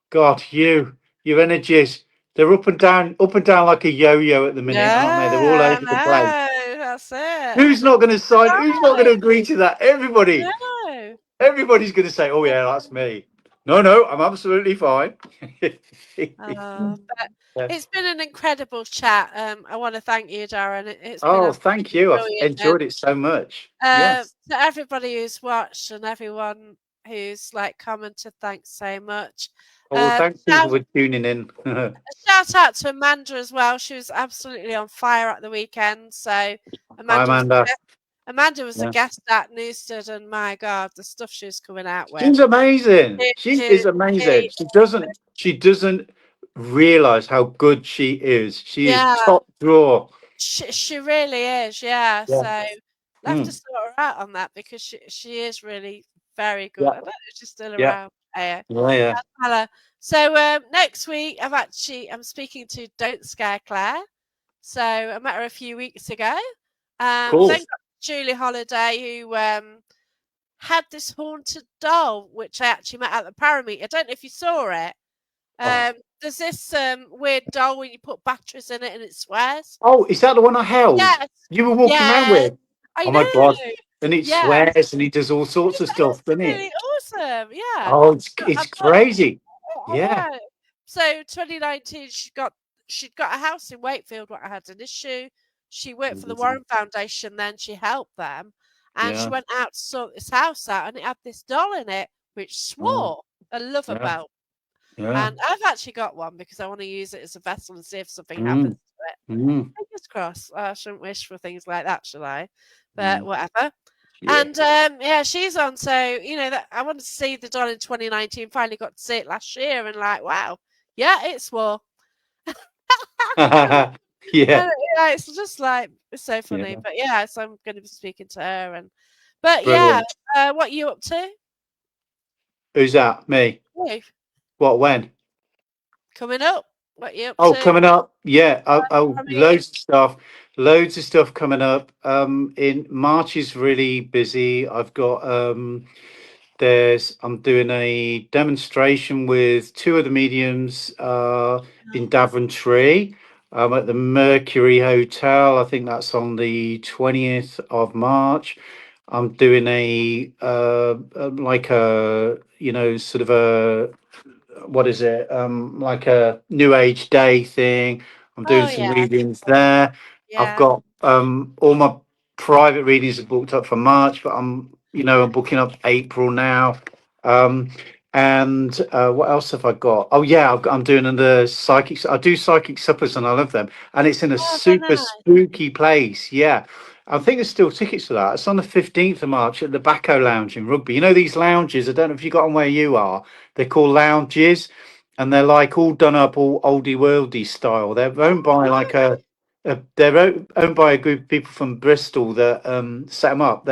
S2: God, your energies, they're up and down like a yo-yo at the minute, aren't they? They're all
S1: Yeah,
S2: over
S1: I
S2: the place.
S1: know. That's it.
S2: Who's not going to sign? Who's not going
S1: Right.
S2: to agree to that?
S1: I
S2: Everybody.
S1: know.
S2: Everybody's going to say, "Oh yeah, that's me." No, no, I'm absolutely fine.
S1: But
S2: Yeah.
S1: it's been an incredible chat. I want to thank you, Darren. It's been
S2: Oh,
S1: absolutely
S2: thank you. I've
S1: brilliant. And
S2: enjoyed it so much. Yes.
S1: to everybody who's watched and everyone who's like commented, thanks so much.
S2: Oh, thanks people
S1: Shout,
S2: for tuning in.
S1: shout out to Amanda as well. She was absolutely on fire at the weekend. So
S2: Hi,
S1: Amanda was the
S2: Amanda.
S1: guest. Amanda was a
S2: Yeah.
S1: guest at Newstead, and my God, the stuff she was coming out with.
S2: She's amazing. She
S1: She,
S2: is amazing.
S1: she,
S2: She doesn't realize how good she is. She is
S1: yeah,
S2: top drawer.
S1: she really is, yeah.
S2: Yeah.
S1: So we'll have to
S2: Mm.
S1: sort her out on that because she is really very good. I
S2: Yeah.
S1: don't know if she's still
S2: Yeah.
S1: around. Yeah.
S2: Yeah. Yeah.
S1: Tell her. So next week I'm speaking to Don't Scare Claire. So I met her a few weeks ago.
S2: Cool.
S1: Then got Julie Holiday who had this haunted doll which I actually met at the Parameet. I don't know if you saw it.
S2: Oh.
S1: There's this weird doll where you put batteries in it and it swears.
S2: Oh, is that the one I held?
S1: Yes.
S2: You were walking around
S1: Yeah,
S2: with?
S1: I
S2: Oh my God.
S1: know.
S2: And it
S1: Yeah.
S2: swears and he does all sorts of
S1: It's
S2: stuff, doesn't it?
S1: absolutely awesome. Yeah.
S2: Oh,
S1: So I
S2: it's
S1: thought,
S2: crazy.
S1: I
S2: Yeah.
S1: know. So 2019, she'd got a house in Wakefield where I had an issue. She worked for the Warren Foundation, then she helped them, and she
S2: Yeah.
S1: went out to sort this house out, and it had this doll in it which
S2: Oh,
S1: swore a lover
S2: yeah.
S1: belt.
S2: Yeah.
S1: And I've actually got one because I want to use it as a vessel and see if something happens
S2: Mm,
S1: to it.
S2: mm,
S1: Fingers crossed. I shouldn't wish for things like that, shall I? But
S2: mm.
S1: whatever.
S2: Yeah.
S1: And yeah, she's on. So that I wanted to see the doll in 2019. Finally got to see it last year, and like, wow, yeah, it swore.
S2: Yeah.
S1: Yeah, it's just like it's so funny.
S2: Yeah.
S1: But yeah, so I'm going to be speaking to her, but yeah,
S2: Brilliant.
S1: what are you up to?
S2: Who's that? Me.
S1: You
S2: What, when?
S1: coming up? What are you up
S2: Oh,
S1: to?
S2: coming up. Yeah. Oh,
S1: I mean,
S2: loads of stuff. Loads of stuff coming up. In March is really busy. I've got I'm doing a demonstration with two of the mediums in Daventry at the Mercury Hotel. I think that's on the 20th of March. I'm doing like a, sort of a, what is it? Like a New Age Day thing. I'm doing
S1: oh
S2: some
S1: yeah,
S2: readings there. I've
S1: yeah.
S2: got all my private readings are booked up for March, but I'm booking up April now. Um, and what else have I got? Oh yeah, I'm doing the psychic. I do psychic suppers, and I love them. And it's in a
S1: Oh, very
S2: super
S1: nice.
S2: spooky place. Yeah, I think there's still tickets for that. It's on the 15th of March at the Bacco Lounge in Rugby. You know these lounges. I don't know if you got on where you are. They're called lounges, and they're like all done up, all oldie worldy style. They're owned by like owned by a group of people from Bristol that set them up.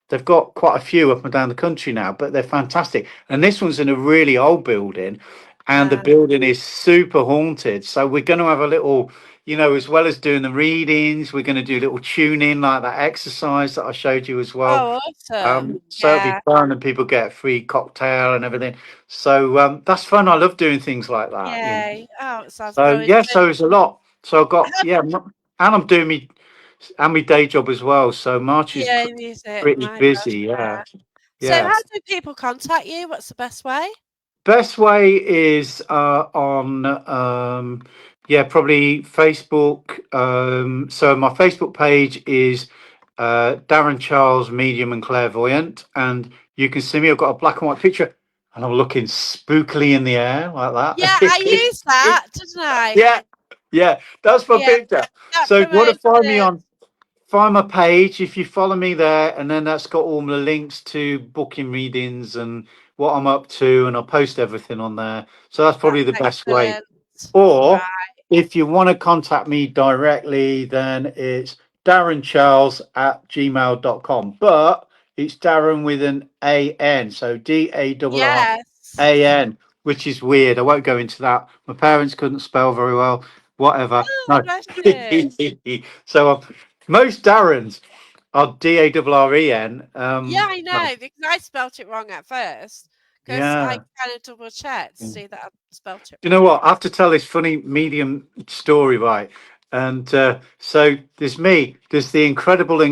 S2: They've got quite a few up and down the country now, but they're fantastic. And this one's in a really old building, and the
S1: Uh,
S2: building is super haunted. So we're going to have a little, as well as doing the readings, we're going to do a little tune in like that exercise that I showed you as well.
S1: oh, awesome.
S2: So it'll be
S1: Yeah.
S2: fun, and people get a free cocktail and everything. So that's fun. I love doing things like that.
S1: Yay. Oh, it sounds
S2: So
S1: brilliant.
S2: yeah,
S1: So
S2: so it's a lot. So I've got,
S1: how
S2: yeah, and I'm doing my day job as well. So March is
S1: yeah, music.
S2: pretty
S1: My gosh,
S2: busy.
S1: yeah.
S2: Yeah,
S1: So
S2: yeah.
S1: how do people contact you? What's the best way?
S2: Best way is on yeah, probably Facebook. So my Facebook page is Darren Charles Medium and Clairvoyant, and you can see me. I've got a black and white picture, and I'm looking spookily in the air like
S1: Yeah, I
S2: that.
S1: used that, didn't I?
S2: Yeah, yeah, that's my
S1: Yeah,
S2: picture.
S1: that
S2: So if you want to find me
S1: promoted.
S2: on, find my page. If you follow me there, and then that's got all the links to booking readings and what I'm up to, and I'll post everything on there. So that's probably
S1: That's
S2: the best way.
S1: excellent.
S2: Or
S1: Right.
S2: if you want to contact me directly, then it's darrencharles@gmail.com. But it's Darren with an A-N. So
S1: Yes.
S2: Darran, which is weird. I won't go into that. My parents couldn't spell very well. Whatever.
S1: Oh,
S2: No.
S1: bless you.
S2: So most Darrens are Darren.
S1: Yeah, I know, because I spelt it wrong at first, because I
S2: Yeah.
S1: kind of double checked to see that I spelt it
S2: You know
S1: right.
S2: what? I have to tell this funny medium story, right? And so there's me, there's the incredible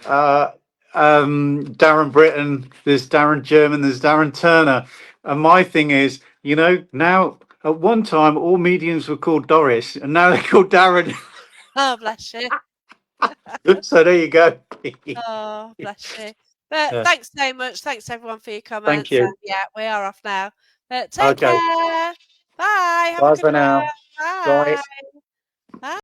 S2: uh, Darren Britton, there's Darren German, there's Darren Turner. And my thing is, now at one time all mediums were called Doris, and now they're called Darren.
S1: Oh, bless you.
S2: So there you go.
S1: Oh, bless you. But
S2: Yeah,
S1: thanks so much. Thanks everyone for your
S2: thank
S1: comments. And
S2: you.
S1: yeah, we are off now. But take
S2: Okay.
S1: care. Bye. Have a
S2: Bye
S1: good
S2: for
S1: one.
S2: now. Bye.
S1: Bye. Bye.